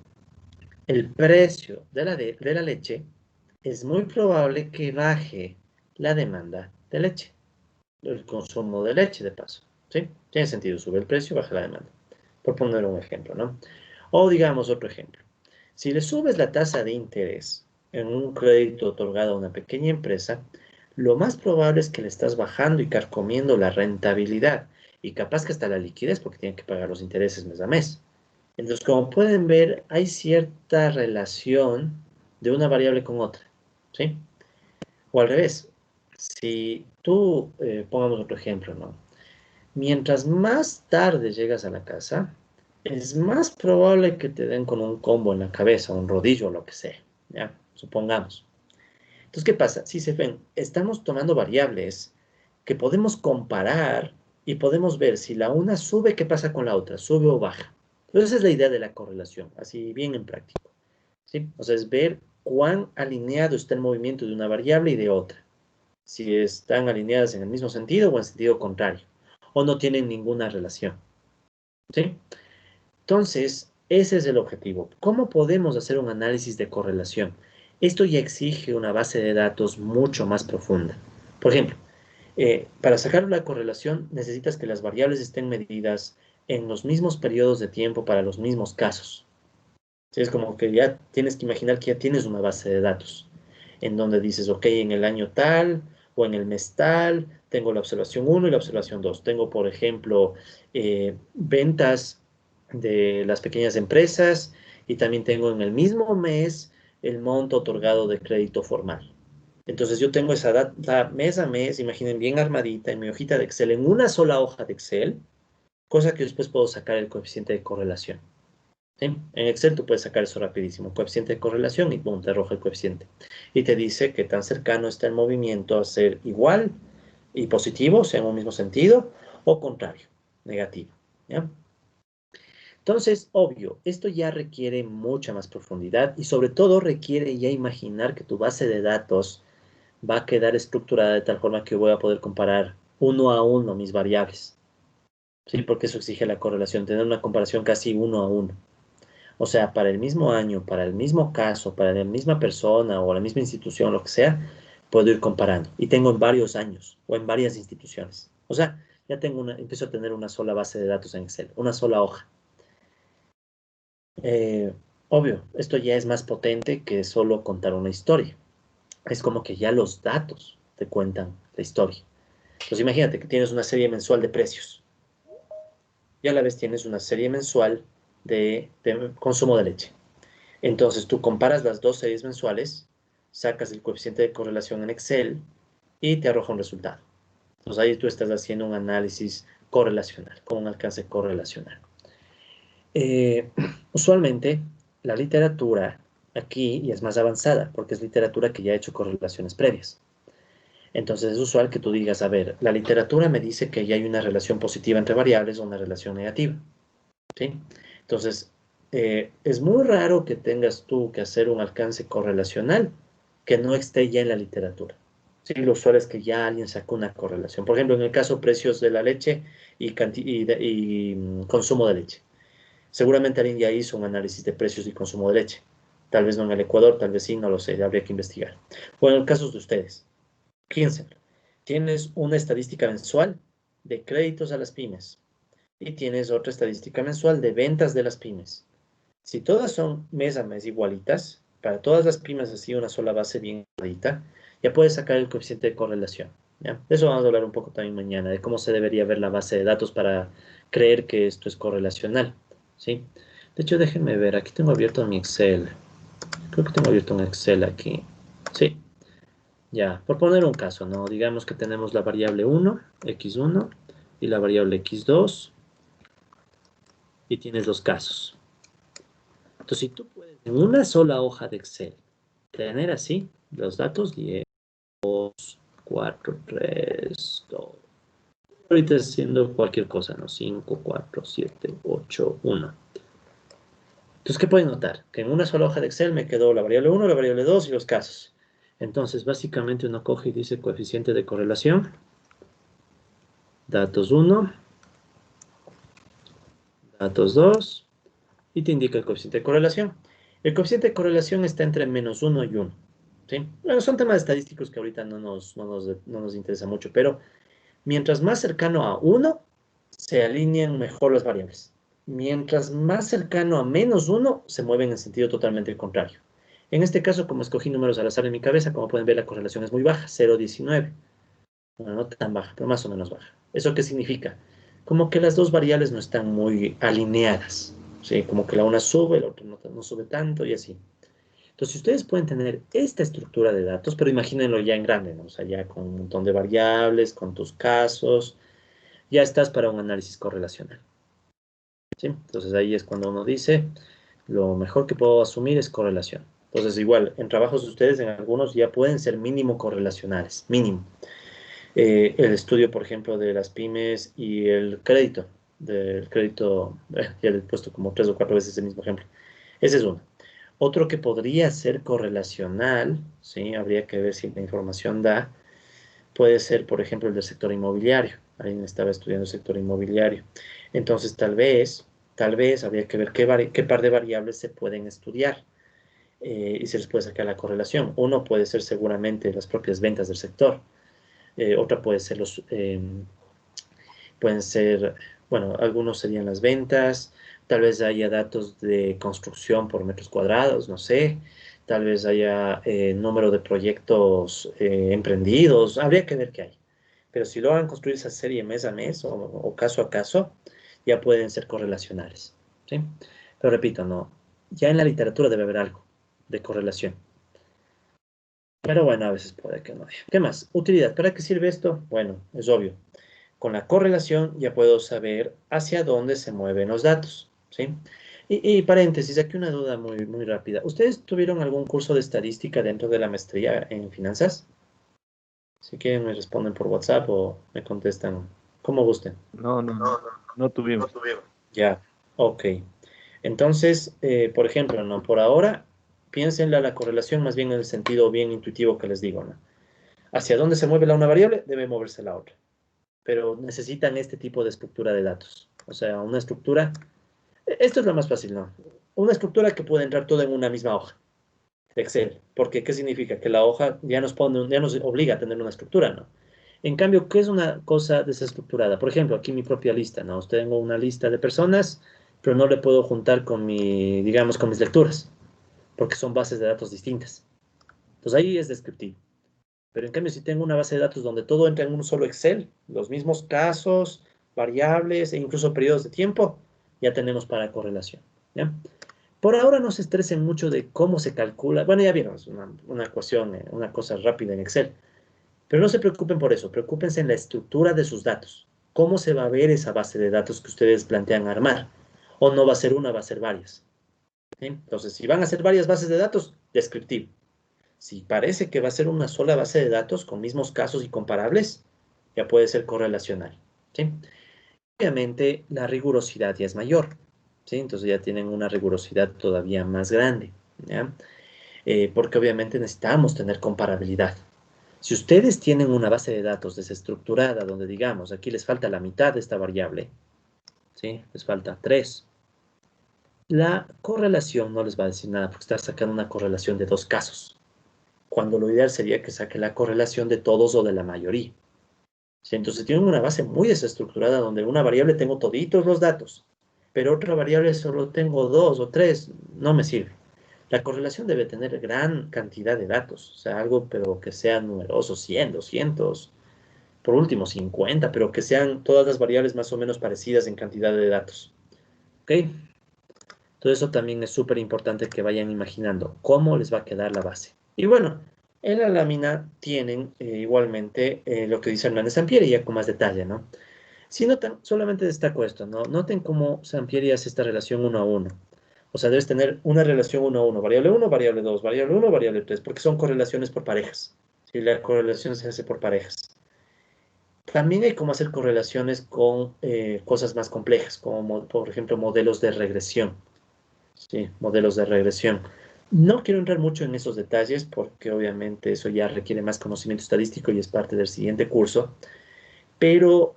el precio de la leche, es muy probable que baje la demanda de leche, el consumo de leche, de paso. ¿Sí? Tiene sentido, sube el precio, baja la demanda. Por poner un ejemplo, ¿no? O digamos otro ejemplo. Si le subes la tasa de interés en un crédito otorgado a una pequeña empresa, lo más probable es que le estás bajando y carcomiendo la rentabilidad y capaz que hasta la liquidez porque tienen que pagar los intereses mes a mes. Entonces, como pueden ver, hay cierta relación de una variable con otra, ¿sí? O al revés, si tú, pongamos otro ejemplo, ¿no? Mientras más tarde llegas a la casa, es más probable que te den con un combo en la cabeza, un rodillo o lo que sea, ¿ya? Supongamos. Entonces, ¿qué pasa? Si se ven, estamos tomando variables que podemos comparar y podemos ver si la una sube, ¿qué pasa con la otra? ¿Sube o baja? Entonces, esa es la idea de la correlación, así bien en práctico, ¿sí? O sea, es ver cuán alineado está el movimiento de una variable y de otra. Si están alineadas en el mismo sentido o en sentido contrario, o no tienen ninguna relación, ¿sí? Entonces, ese es el objetivo. ¿Cómo podemos hacer un análisis de correlación? Esto ya exige una base de datos mucho más profunda. Por ejemplo, para sacar una correlación necesitas que las variables estén medidas en los mismos periodos de tiempo para los mismos casos. Sí, es como que ya tienes que imaginar que ya tienes una base de datos en donde dices, ok, en el año tal o en el mes tal, tengo la observación uno y la observación 2. Tengo, por ejemplo, ventas de las pequeñas empresas y también tengo en el mismo mes el monto otorgado de crédito formal. Entonces yo tengo esa data mes a mes, imaginen bien armadita en mi hojita de Excel, en una sola hoja de Excel, cosa que después puedo sacar el coeficiente de correlación. ¿Sí? En Excel tú puedes sacar eso rapidísimo, coeficiente de correlación y boom, te arroja el coeficiente. Y te dice qué tan cercano está el movimiento a ser igual y positivo, o sea, en un mismo sentido, o contrario, negativo. ¿Ya? Entonces, obvio, esto ya requiere mucha más profundidad y sobre todo requiere ya imaginar que tu base de datos va a quedar estructurada de tal forma que voy a poder comparar uno a uno mis variables. Sí, porque eso exige la correlación, tener una comparación casi uno a uno. O sea, para el mismo año, para el mismo caso, para la misma persona o la misma institución, lo que sea, puedo ir comparando. Y tengo en varios años o en varias instituciones. O sea, ya empiezo a tener una sola base de datos en Excel, una sola hoja. Eh, Obvio, esto ya es más potente que solo contar una historia. Es como que ya los datos te cuentan la historia. Entonces imagínate que tienes una serie mensual de precios y a la vez tienes una serie mensual de consumo de leche. Entonces tú comparas las dos series mensuales, sacas el coeficiente de correlación en Excel y te arroja un resultado. Entonces ahí tú estás haciendo un análisis correlacional, con un alcance correlacional. Eh, Usualmente la literatura aquí ya es más avanzada, porque es literatura que ya ha hecho correlaciones previas. Entonces es usual que tú digas, a ver, la literatura me dice que ya hay una relación positiva entre variables o una relación negativa. ¿Sí? Entonces, es muy raro que tengas tú que hacer un alcance correlacional que no esté ya en la literatura. Sí, lo usual es que ya alguien sacó una correlación. Por ejemplo, en el caso precios de la leche y consumo de leche. Seguramente alguien ya hizo un análisis de precios y consumo de leche. Tal vez no en el Ecuador, tal vez sí, no lo sé, habría que investigar. Bueno, en el caso de ustedes, fíjense, tienes una estadística mensual de créditos a las pymes y tienes otra estadística mensual de ventas de las pymes. Si todas son mes a mes igualitas, para todas las pymes así una sola base bien igualita, ya puedes sacar el coeficiente de correlación. ¿Ya? De eso vamos a hablar un poco también mañana, de cómo se debería ver la base de datos para creer que esto es correlacional. ¿Sí? De hecho, déjenme ver, aquí tengo abierto mi Excel. Creo que tengo abierto un Excel aquí. Sí, ya, por poner un caso, ¿no? Digamos que tenemos la variable 1, x1, y la variable x2, y tienes los casos. Entonces, si tú puedes en una sola hoja de Excel tener así los datos, 10, 4, 3, 2. Ahorita haciendo cualquier cosa, ¿no? 5, 4, 7, 8, 1. Entonces, ¿qué pueden notar? Que en una sola hoja de Excel me quedó la variable 1, la variable 2 y los casos. Entonces, básicamente uno coge y dice coeficiente de correlación, datos 1, datos 2, y te indica el coeficiente de correlación. El coeficiente de correlación está entre menos 1 y 1. ¿Sí? Bueno, son temas estadísticos que ahorita no nos interesa mucho, pero mientras más cercano a 1, se alinean mejor las variables. Mientras más cercano a menos 1, se mueven en sentido totalmente contrario. En este caso, como escogí números al azar en mi cabeza, como pueden ver, la correlación es muy baja, 0,19. Bueno, no tan baja, pero más o menos baja. ¿Eso qué significa? Como que las dos variables no están muy alineadas. ¿Sí? Como que la una sube, la otra no sube tanto y así. Entonces, ustedes pueden tener esta estructura de datos, pero imagínenlo ya en grande, ¿no? O sea, ya con un montón de variables, con tus casos, ya estás para un análisis correlacional. ¿Sí? Entonces, ahí es cuando uno dice, lo mejor que puedo asumir es correlación. Entonces, igual, en trabajos de ustedes, en algunos ya pueden ser mínimo correlacionales, mínimo. El estudio, por ejemplo, de las pymes y el crédito, ya le he puesto como 3 o 4 veces el mismo ejemplo. Ese es uno. Otro que podría ser correlacional, ¿sí? Habría que ver si la información da, puede ser, por ejemplo, el del sector inmobiliario. Alguien estaba estudiando el sector inmobiliario. Entonces, tal vez habría que ver qué par de variables se pueden estudiar y se les puede sacar la correlación. Uno puede ser seguramente las propias ventas del sector. Otra pueden ser, bueno, algunos serían las ventas, tal vez haya datos de construcción por metros cuadrados, no sé, tal vez haya número de proyectos emprendidos, habría que ver qué hay. Pero si logran construir esa serie mes a mes o caso a caso, ya pueden ser correlacionales, ¿sí? Pero repito, no, ya en la literatura debe haber algo de correlación. Pero bueno, a veces puede que no haya. ¿Qué más? Utilidad. ¿Para qué sirve esto? Bueno, es obvio. Con la correlación ya puedo saber hacia dónde se mueven los datos, ¿sí? Y paréntesis, aquí una duda muy, muy rápida. ¿Ustedes tuvieron algún curso de estadística dentro de la maestría en finanzas? Si quieren me responden por WhatsApp o me contestan como gusten. No, no, no, no tuvimos. Ya, ok. Entonces, por ejemplo, ¿no? Por ahora, piénsenla la correlación más bien en el sentido bien intuitivo que les digo, ¿no? Hacia dónde se mueve la una variable, debe moverse la otra. Pero necesitan este tipo de estructura de datos. O sea, una estructura, esto es lo más fácil, ¿no? Una estructura que puede entrar todo en una misma hoja de Excel. Porque, ¿qué significa? Que la hoja ya nos pone, ya nos obliga a tener una estructura, ¿no? En cambio, ¿qué es una cosa desestructurada? Por ejemplo, aquí mi propia lista, ¿no? Tengo una lista de personas, pero no le puedo juntar con mi, digamos, con mis lecturas, porque son bases de datos distintas. Entonces ahí es descriptivo. Pero en cambio, si tengo una base de datos donde todo entra en un solo Excel, los mismos casos, variables e incluso periodos de tiempo, ya tenemos para correlación. ¿Ya? Por ahora no se estresen mucho de cómo se calcula. Bueno, ya vieron, es una ecuación, una cosa rápida en Excel. Pero no se preocupen por eso, preocúpense en la estructura de sus datos. ¿Cómo se va a ver esa base de datos que ustedes plantean armar? O no va a ser una, va a ser varias. ¿Sí? Entonces, si van a ser varias bases de datos, descriptivo. Si parece que va a ser una sola base de datos con mismos casos y comparables, ya puede ser correlacional. ¿Sí? Obviamente, la rigurosidad ya es mayor. ¿Sí? Entonces ya tienen una rigurosidad todavía más grande. ¿Ya? Porque obviamente necesitamos tener comparabilidad. Si ustedes tienen una base de datos desestructurada donde digamos, aquí les falta la mitad de esta variable, ¿sí? Les falta 3. La correlación no les va a decir nada porque está sacando una correlación de dos casos, cuando lo ideal sería que saque la correlación de todos o de la mayoría. ¿Sí? Entonces tienen una base muy desestructurada donde una variable tengo toditos los datos, pero otra variable solo tengo 2 o 3, no me sirve. La correlación debe tener gran cantidad de datos, o sea, algo pero que sea numeroso, 100, 200, por último 50, pero que sean todas las variables más o menos parecidas en cantidad de datos. ¿Ok? Todo eso también es súper importante que vayan imaginando cómo les va a quedar la base. Y bueno, en la lámina tienen igualmente lo que dice Hernández Sampieri, ya con más detalle, ¿no? Si notan, solamente destaco esto, ¿no? Noten cómo Sampieri hace esta relación uno a uno. O sea, debes tener una relación uno a uno, variable uno, variable 2, variable uno, variable 3, porque son correlaciones por parejas. Si la correlación se hace por parejas. También hay cómo hacer correlaciones con cosas más complejas, como por ejemplo modelos de regresión. Sí, modelos de regresión. No quiero entrar mucho en esos detalles porque obviamente eso ya requiere más conocimiento estadístico y es parte del siguiente curso, pero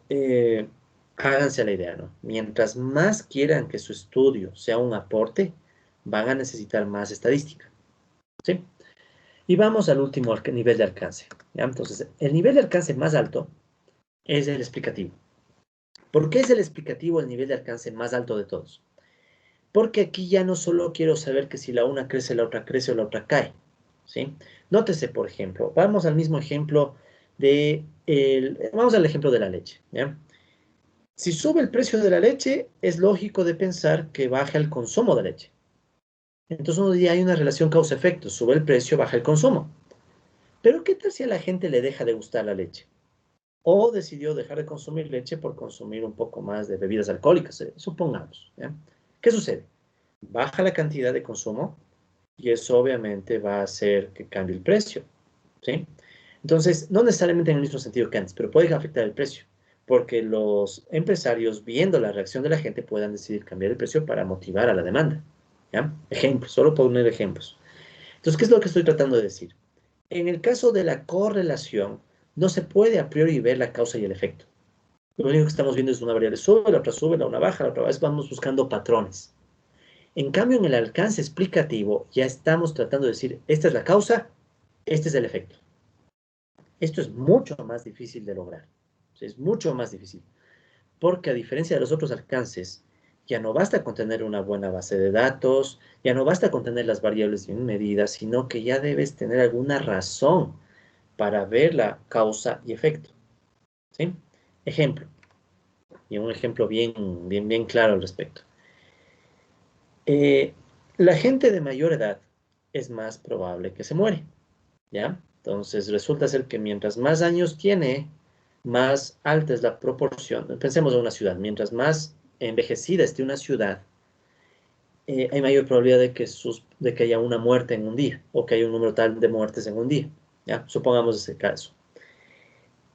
háganse a la idea, ¿no? Mientras más quieran que su estudio sea un aporte, van a necesitar más estadística, ¿sí? Y vamos al último nivel de alcance, ¿ya? Entonces, el nivel de alcance más alto es el explicativo. ¿Por qué es el explicativo el nivel de alcance más alto de todos? Porque aquí ya no solo quiero saber que si la una crece, la otra crece o la otra cae, ¿sí? Nótese, por ejemplo, vamos al mismo ejemplo vamos al ejemplo de la leche, ¿ya? Si sube el precio de la leche, es lógico de pensar que baja el consumo de leche. Entonces uno diría, hay una relación causa-efecto, sube el precio, baja el consumo. Pero ¿qué tal si a la gente le deja de gustar la leche? O decidió dejar de consumir leche por consumir un poco más de bebidas alcohólicas, supongamos, ¿ya? ¿Qué sucede? Baja la cantidad de consumo y eso obviamente va a hacer que cambie el precio, ¿sí? Entonces, no necesariamente en el mismo sentido que antes, pero puede afectar el precio, porque los empresarios, viendo la reacción de la gente, puedan decidir cambiar el precio para motivar a la demanda, ¿ya? Ejemplos, solo poner ejemplos. Entonces, ¿qué es lo que estoy tratando de decir? En el caso de la correlación, no se puede a priori ver la causa y el efecto. Lo único que estamos viendo es una variable sube, la una baja, la otra baja, vamos buscando patrones. En cambio, en el alcance explicativo ya estamos tratando de decir, esta es la causa, este es el efecto. Esto es mucho más difícil de lograr. O sea, es mucho más difícil. Porque a diferencia de los otros alcances, ya no basta con tener una buena base de datos, ya no basta con tener las variables bien medidas, sino que ya debes tener alguna razón para ver la causa y efecto. ¿Sí? Ejemplo, y un ejemplo bien claro al respecto. Eh, la gente de mayor edad es más probable que se muere, ¿ya? Entonces resulta ser que mientras más años tiene, más alta es la proporción. Pensemos en una ciudad, mientras más envejecida esté una ciudad, hay mayor probabilidad de que haya una muerte en un día, o que haya un número tal de muertes en un día. ¿Ya? Supongamos ese caso.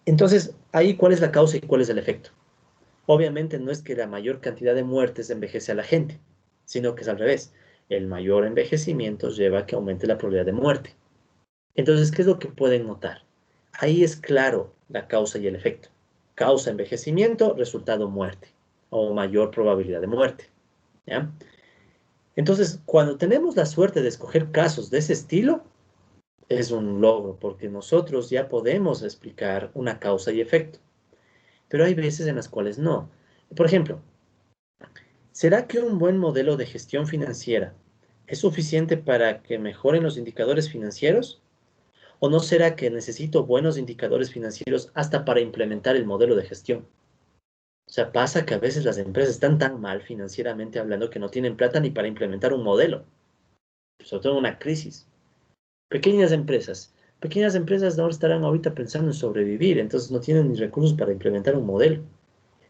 Entonces, ahí, ¿cuál es la causa y cuál es el efecto? Obviamente no es que la mayor cantidad de muertes envejece a la gente, sino que es al revés. El mayor envejecimiento lleva a que aumente la probabilidad de muerte. Entonces, ¿qué es lo que pueden notar? Ahí es claro la causa y el efecto. Causa envejecimiento, resultado muerte, o mayor probabilidad de muerte. ¿Ya? Entonces, cuando tenemos la suerte de escoger casos de ese estilo, es un logro, porque nosotros ya podemos explicar una causa y efecto. Pero hay veces en las cuales no. Por ejemplo, ¿será que un buen modelo de gestión financiera es suficiente para que mejoren los indicadores financieros? ¿O no será que necesito buenos indicadores financieros hasta para implementar el modelo de gestión? O sea, pasa que a veces las empresas están tan mal financieramente hablando que no tienen plata ni para implementar un modelo, sobre todo en una crisis. Pequeñas empresas. Pequeñas empresas no estarán ahorita pensando en sobrevivir, entonces no tienen ni recursos para implementar un modelo.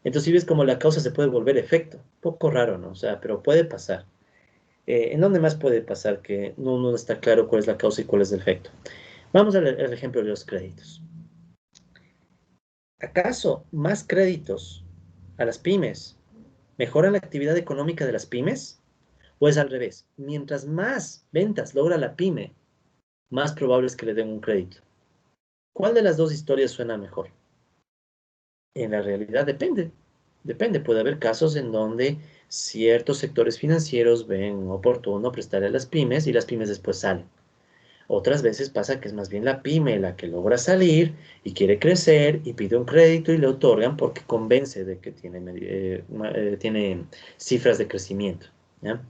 Entonces, si ves cómo la causa se puede volver efecto. Poco raro, ¿no? O sea, pero puede pasar. ¿En dónde más puede pasar que no está claro cuál es la causa y cuál es el efecto? Vamos al ejemplo de los créditos. ¿Acaso más créditos a las pymes mejoran la actividad económica de las pymes? ¿O es al revés? Mientras más ventas logra la pyme, más probable es que le den un crédito. ¿Cuál de las dos historias suena mejor? En la realidad depende. Depende. Puede haber casos en donde ciertos sectores financieros ven oportuno prestarle a las pymes y las pymes después salen. Otras veces pasa que es más bien la pyme la que logra salir y quiere crecer y pide un crédito y le otorgan porque convence de que tiene cifras de crecimiento. ¿Ya?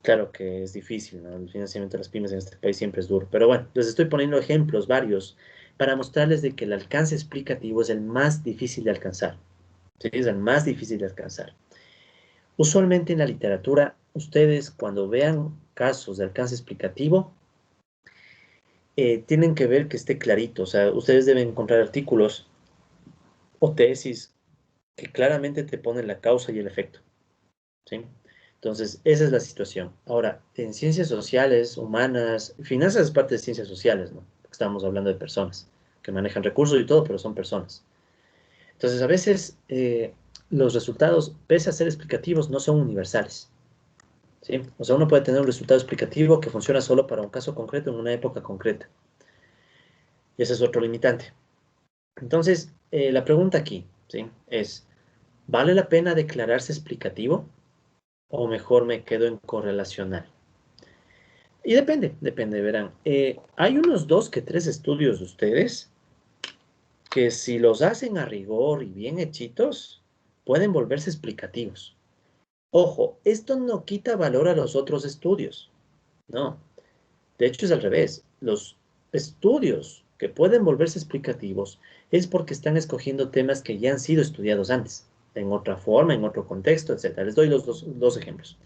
Claro que es difícil, ¿no? El financiamiento de las pymes en este país siempre es duro. Pero bueno, les estoy poniendo ejemplos varios para mostrarles de que el alcance explicativo es el más difícil de alcanzar. ¿Sí? Es el más difícil de alcanzar. Usualmente en la literatura, ustedes cuando vean casos de alcance explicativo, tienen que ver que esté clarito. O sea, ustedes deben encontrar artículos o tesis que claramente te ponen la causa y el efecto. ¿Sí? Entonces, esa es la situación. Ahora, en ciencias sociales, humanas, finanzas es parte de ciencias sociales, ¿no? Estamos hablando de personas que manejan recursos y todo, pero son personas. Entonces, a veces los resultados, pese a ser explicativos, no son universales. ¿Sí? O sea, uno puede tener un resultado explicativo que funciona solo para un caso concreto en una época concreta. Y ese es otro limitante. Entonces, la pregunta aquí, ¿sí? Es, ¿vale la pena declararse explicativo o mejor me quedo en correlacional? Y depende, verán. Hay unos 2 que 3 estudios de ustedes que si los hacen a rigor y bien hechitos, pueden volverse explicativos. Ojo, esto no quita valor a los otros estudios. No, de hecho es al revés. Los estudios que pueden volverse explicativos es porque están escogiendo temas que ya han sido estudiados antes, en otra forma, en otro contexto, etc. Les doy los dos ejemplos.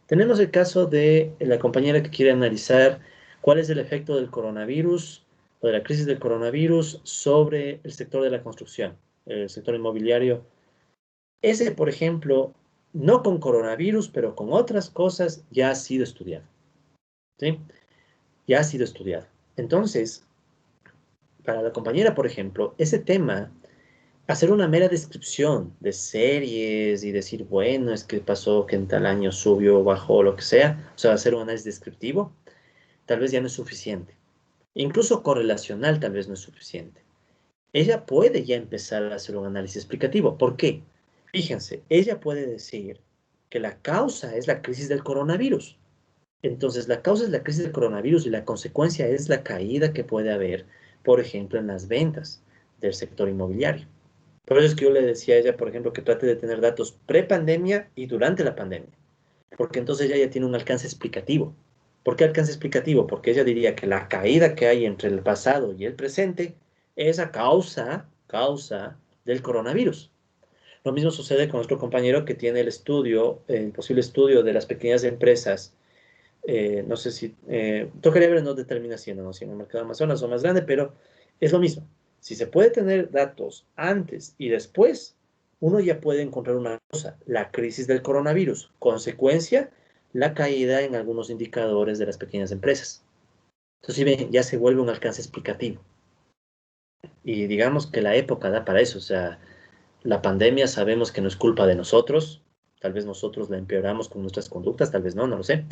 Tenemos el caso de la compañera que quiere analizar cuál es el efecto del coronavirus o de la crisis del coronavirus sobre el sector de la construcción, el sector inmobiliario. Ese, por ejemplo, no con coronavirus, pero con otras cosas, ya ha sido estudiado. ¿Sí? Ya ha sido estudiado. Entonces, para la compañera, por ejemplo, ese tema, hacer una mera descripción de series y decir, bueno, es que pasó que en tal año subió, bajó, lo que sea, o sea, hacer un análisis descriptivo, tal vez ya no es suficiente. Incluso correlacional tal vez no es suficiente. Ella puede ya empezar a hacer un análisis explicativo. ¿Por qué? Fíjense, ella puede decir que la causa es la crisis del coronavirus. Entonces, la causa es la crisis del coronavirus y la consecuencia es la caída que puede haber, por ejemplo, en las ventas del sector inmobiliario. Por eso es que yo le decía a ella, por ejemplo, que trate de tener datos pre-pandemia y durante la pandemia, porque entonces ella ya tiene un alcance explicativo. ¿Por qué alcance explicativo? Porque ella diría que la caída que hay entre el pasado y el presente es a causa del coronavirus. Lo mismo sucede con nuestro compañero que tiene el posible estudio de las pequeñas empresas. No sé si, tocaría ver en dónde termina siendo, ¿no? Si en el mercado de Amazonas o más grande, pero es lo mismo. Si se puede tener datos antes y después, uno ya puede encontrar una cosa, la crisis del coronavirus, consecuencia, la caída en algunos indicadores de las pequeñas empresas. Entonces, si ven, ya se vuelve un alcance explicativo. Y digamos que la época da para eso. O sea, la pandemia sabemos que no es culpa de nosotros. Tal vez nosotros la empeoramos con nuestras conductas, tal vez no, no lo sé.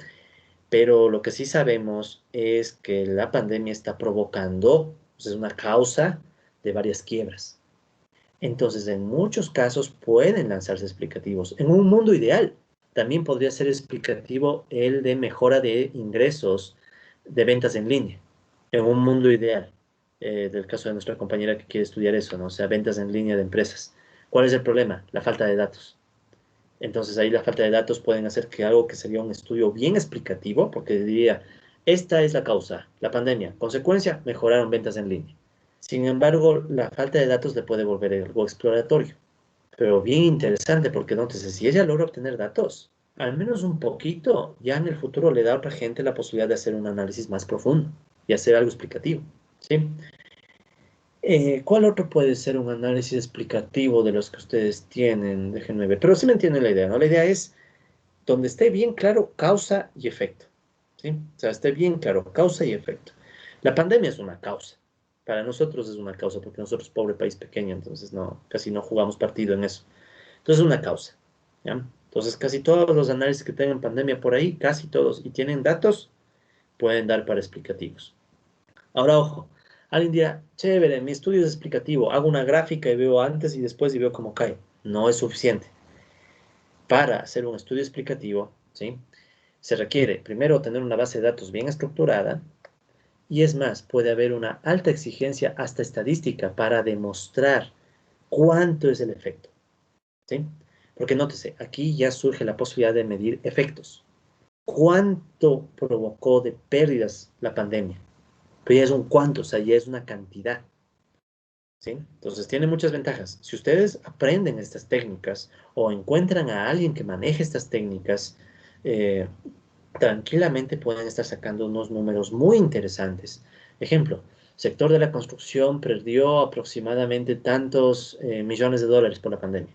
Pero lo que sí sabemos es que la pandemia está provocando, pues es una causa de varias quiebras. Entonces, en muchos casos pueden lanzarse explicativos. En un mundo ideal, también podría ser explicativo el de mejora de ingresos de ventas en línea. En un mundo ideal, del caso de nuestra compañera que quiere estudiar eso, ¿no? O sea, ventas en línea de empresas. ¿Cuál es el problema? La falta de datos. Entonces ahí la falta de datos pueden hacer que algo que sería un estudio bien explicativo, porque diría, esta es la causa, la pandemia. Consecuencia, mejoraron ventas en línea. Sin embargo, la falta de datos le puede volver algo exploratorio, pero bien interesante porque nótese, si ella logra obtener datos, al menos un poquito, ya en el futuro le da a otra gente la posibilidad de hacer un análisis más profundo y hacer algo explicativo, ¿sí? ¿Cuál otro puede ser un análisis explicativo de los que ustedes tienen? Déjenme ver. Pero sí me entienden la idea, ¿no? La idea es donde esté bien claro causa y efecto, ¿sí? O sea, esté bien claro causa y efecto. La pandemia es una causa. Para nosotros es una causa, porque nosotros, pobre país pequeño, entonces no, casi no jugamos partido en eso. Entonces es una causa, ¿ya? Entonces casi todos los análisis que tengan pandemia por ahí, casi todos, y tienen datos, pueden dar para explicativos. Ahora, ojo, alguien dirá, chévere, mi estudio es explicativo, hago una gráfica y veo antes y después y veo cómo cae. No es suficiente. Para hacer un estudio explicativo, ¿sí? Se requiere primero tener una base de datos bien estructurada y es más, puede haber una alta exigencia hasta estadística para demostrar cuánto es el efecto, ¿sí? Porque nótese, aquí ya surge la posibilidad de medir efectos. ¿Cuánto provocó de pérdidas la pandemia? Pero ya es un cuánto, o sea, ya es una cantidad, ¿sí? Entonces tiene muchas ventajas. Si ustedes aprenden estas técnicas o encuentran a alguien que maneje estas técnicas, eh, tranquilamente pueden estar sacando unos números muy interesantes. Ejemplo, sector de la construcción perdió aproximadamente tantos millones de dólares por la pandemia.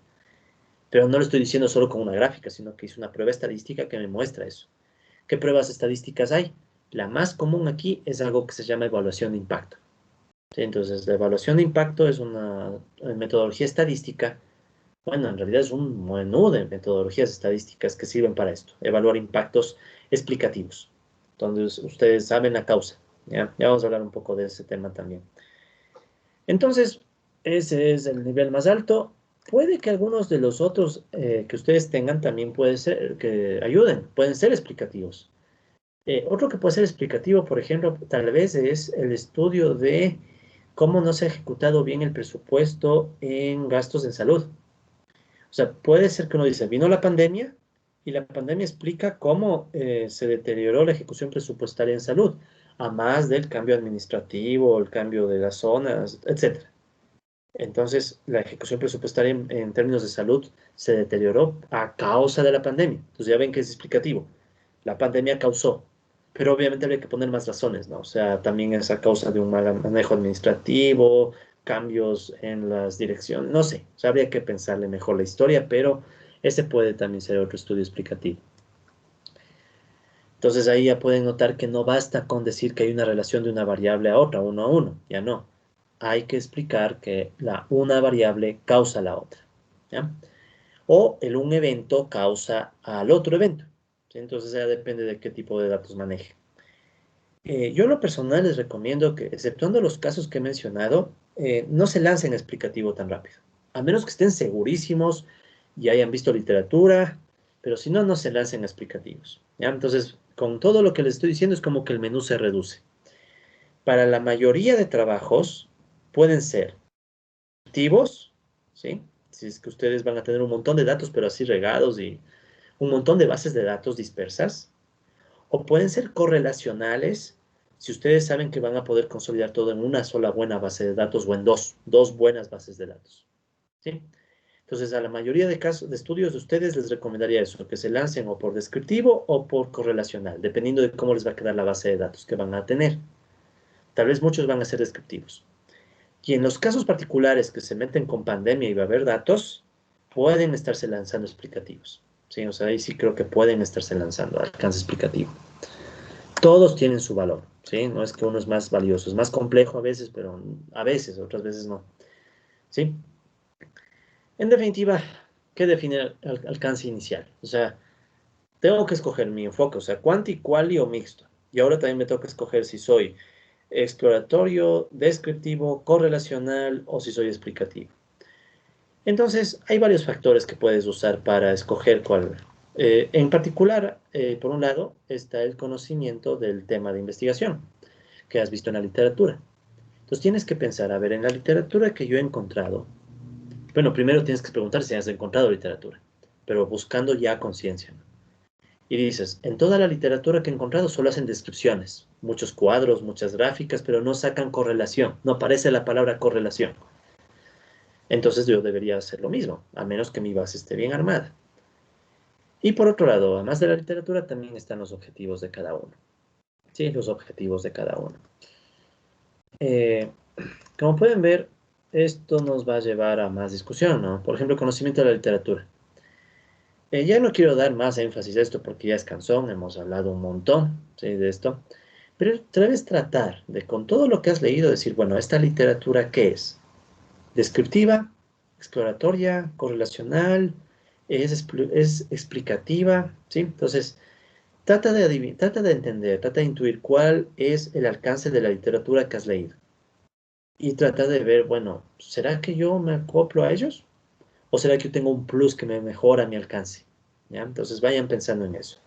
Pero no lo estoy diciendo solo con una gráfica, sino que hice una prueba estadística que me muestra eso. ¿Qué pruebas estadísticas hay? La más común aquí es algo que se llama evaluación de impacto. ¿Sí? Entonces, la evaluación de impacto es una metodología estadística. Bueno, en realidad es un menú de metodologías estadísticas que sirven para esto, evaluar impactos explicativos. Entonces, ustedes saben la causa. ¿Ya? Ya vamos a hablar un poco de ese tema también. Entonces, ese es el nivel más alto. Puede que algunos de los otros que ustedes tengan también puede ser que ayuden, pueden ser explicativos. Otro que puede ser explicativo, por ejemplo, tal vez es el estudio de cómo no se ha ejecutado bien el presupuesto en gastos en salud. O sea, puede ser que uno dice, vino la pandemia y la pandemia explica cómo se deterioró la ejecución presupuestaria en salud, a más del cambio administrativo, el cambio de las zonas, etcétera. Entonces, la ejecución presupuestaria en términos de salud se deterioró a causa de la pandemia. Entonces, ya ven que es explicativo. La pandemia causó, pero obviamente habría que poner más razones, ¿no? O sea, también es a causa de un mal manejo administrativo, cambios en las direcciones, no sé, o sea, habría que pensarle mejor la historia, pero ese puede también ser otro estudio explicativo. Entonces ahí ya pueden notar que no basta con decir que hay una relación de una variable a otra, uno a uno, ya no. Hay que explicar que una variable causa la otra, ¿ya? O un evento causa al otro evento, ¿sí? Entonces ya depende de qué tipo de datos maneje. Yo en lo personal les recomiendo que, exceptuando los casos que he mencionado, no se lancen a explicativo tan rápido. A menos que estén segurísimos y hayan visto literatura, pero si no, no se lancen a explicativos, ¿ya? Entonces, con todo lo que les estoy diciendo es como que el menú se reduce. Para la mayoría de trabajos pueden ser activos, ¿sí? Si es que ustedes van a tener un montón de datos, pero así regados y un montón de bases de datos dispersas, o pueden ser correlacionales si ustedes saben que van a poder consolidar todo en una sola buena base de datos o en dos buenas bases de datos, ¿sí? Entonces, a la mayoría de casos de estudios de ustedes les recomendaría eso, que se lancen o por descriptivo o por correlacional, dependiendo de cómo les va a quedar la base de datos que van a tener. Tal vez muchos van a ser descriptivos. Y en los casos particulares que se meten con pandemia y va a haber datos, pueden estarse lanzando explicativos. ¿sí? O sea, ahí sí creo que pueden estarse lanzando alcance explicativo. Todos tienen su valor, ¿sí? No es que uno es más valioso, es más complejo a veces, pero a veces, otras veces no, ¿sí? En definitiva, ¿qué define el alcance inicial? O sea, tengo que escoger mi enfoque, o sea, cuanti, quali o mixto. Y ahora también me toca escoger si soy exploratorio, descriptivo, correlacional o si soy explicativo. Entonces, hay varios factores que puedes usar para escoger cuál. En particular, por un lado, está el conocimiento del tema de investigación que has visto en la literatura. Entonces, tienes que pensar, a ver, en la literatura que yo he encontrado, bueno, primero tienes que preguntar si has encontrado literatura, pero buscando ya conciencia, ¿no? Y dices, en toda la literatura que he encontrado solo hacen descripciones, muchos cuadros, muchas gráficas, pero no sacan correlación, no aparece la palabra correlación. Entonces yo debería hacer lo mismo, a menos que mi base esté bien armada. Y por otro lado, además de la literatura, también están los objetivos de cada uno. Sí, los objetivos de cada uno. Eh, Como pueden ver, esto nos va a llevar a más discusión, ¿no? Por ejemplo, conocimiento de la literatura. Ya no quiero dar más énfasis a esto porque ya es cansón, hemos hablado un montón, ¿sí? De esto, pero debes tratar de, con todo lo que has leído, decir, bueno, ¿esta literatura qué es? ¿Descriptiva, exploratoria, correlacional, es explicativa? ¿Sí? Entonces, trata de entender, trata de intuir cuál es el alcance de la literatura que has leído. Y trata de ver, bueno, ¿será que yo me acoplo a ellos? ¿O será que yo tengo un plus que me mejora mi alcance? ¿Ya? Entonces vayan pensando en eso.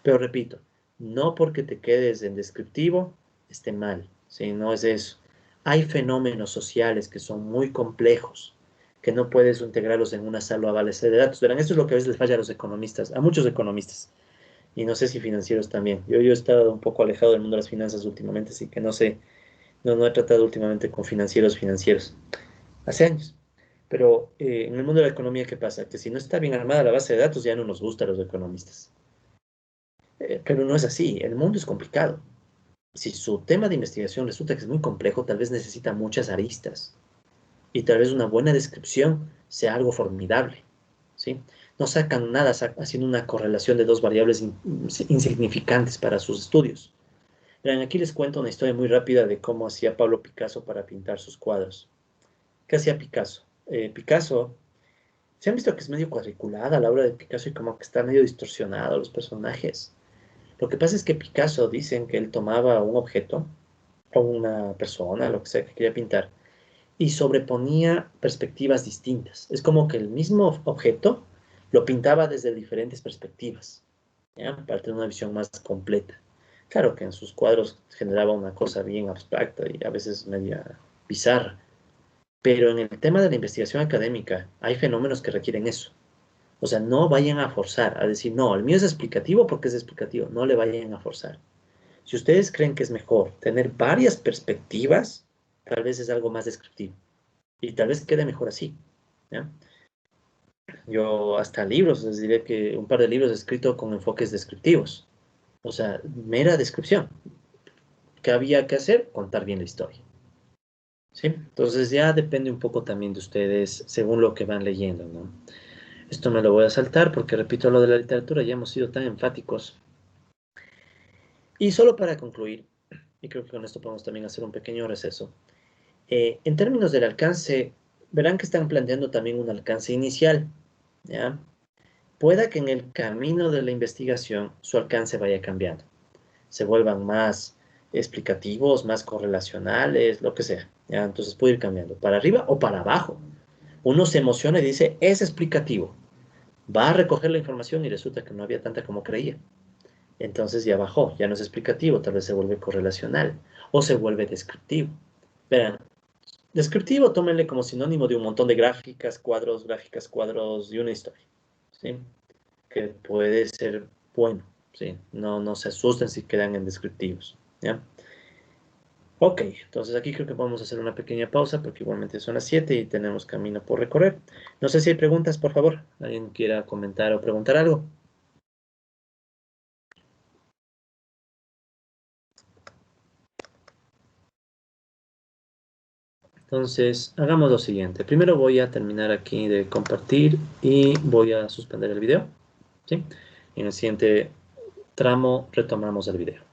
Pero repito, no porque te quedes en descriptivo esté mal, ¿sí? No es eso. Hay fenómenos sociales que son muy complejos, que no puedes integrarlos en una sola base de datos. Verán, esto es lo que a veces les falla a los economistas, a muchos economistas, y no sé si financieros también. Yo he estado un poco alejado del mundo de las finanzas últimamente, así que no sé, no he tratado últimamente con financieros, hace años. Pero en el mundo de la economía, ¿qué pasa? Que si no está bien armada la base de datos, ya no nos gusta a los economistas. Pero no es así, el mundo es complicado. Si su tema de investigación resulta que es muy complejo, tal vez necesita muchas aristas y tal vez una buena descripción sea algo formidable, ¿sí? No sacan nada haciendo una correlación de dos variables insignificantes para sus estudios. Verán, aquí les cuento una historia muy rápida de cómo hacía Pablo Picasso para pintar sus cuadros. ¿Qué hacía Picasso? Picasso, ¿se han visto que es medio cuadriculada la obra de Picasso y como que está medio distorsionado los personajes? Lo que pasa es que Picasso dicen que él tomaba un objeto o una persona, lo que sea que quería pintar, y sobreponía perspectivas distintas. Es como que el mismo objeto lo pintaba desde diferentes perspectivas, ¿ya? Para tener una visión más completa. Claro que en sus cuadros generaba una cosa bien abstracta y a veces media bizarra, pero en el tema de la investigación académica hay fenómenos que requieren eso. O sea, no vayan a forzar a decir, no, el mío es explicativo porque es explicativo. No le vayan a forzar. Si ustedes creen que es mejor tener varias perspectivas, tal vez es algo más descriptivo. Y tal vez quede mejor así, ¿ya? Yo hasta libros, les diré que un par de libros he escrito con enfoques descriptivos. O sea, mera descripción. ¿Qué había que hacer? Contar bien la historia. ¿Sí? Entonces ya depende un poco también de ustedes según lo que van leyendo, ¿no? Esto me lo voy a saltar porque, repito, lo de la literatura ya hemos sido tan enfáticos. Y solo para concluir, y creo que con esto podemos también hacer un pequeño receso, en términos del alcance, verán que están planteando también un alcance inicial, ¿ya? Pueda que en el camino de la investigación su alcance vaya cambiando, se vuelvan más explicativos, más correlacionales, lo que sea, ¿ya? Entonces puede ir cambiando, para arriba o para abajo. Uno se emociona y dice, es explicativo. Va a recoger la información y resulta que no había tanta como creía. Entonces ya bajó, ya no es explicativo, tal vez se vuelve correlacional o se vuelve descriptivo. Verán, descriptivo tómenle como sinónimo de un montón de gráficas, cuadros y una historia, ¿sí? Que puede ser bueno, ¿sí? No se asusten si quedan en descriptivos, ¿ya? Ok, entonces aquí creo que podemos hacer una pequeña pausa porque igualmente son las 7 y tenemos camino por recorrer. No sé si hay preguntas, por favor. ¿Alguien quiera comentar o preguntar algo? Entonces, hagamos lo siguiente. Primero voy a terminar aquí de compartir y voy a suspender el video. ¿sí? En el siguiente tramo retomamos el video.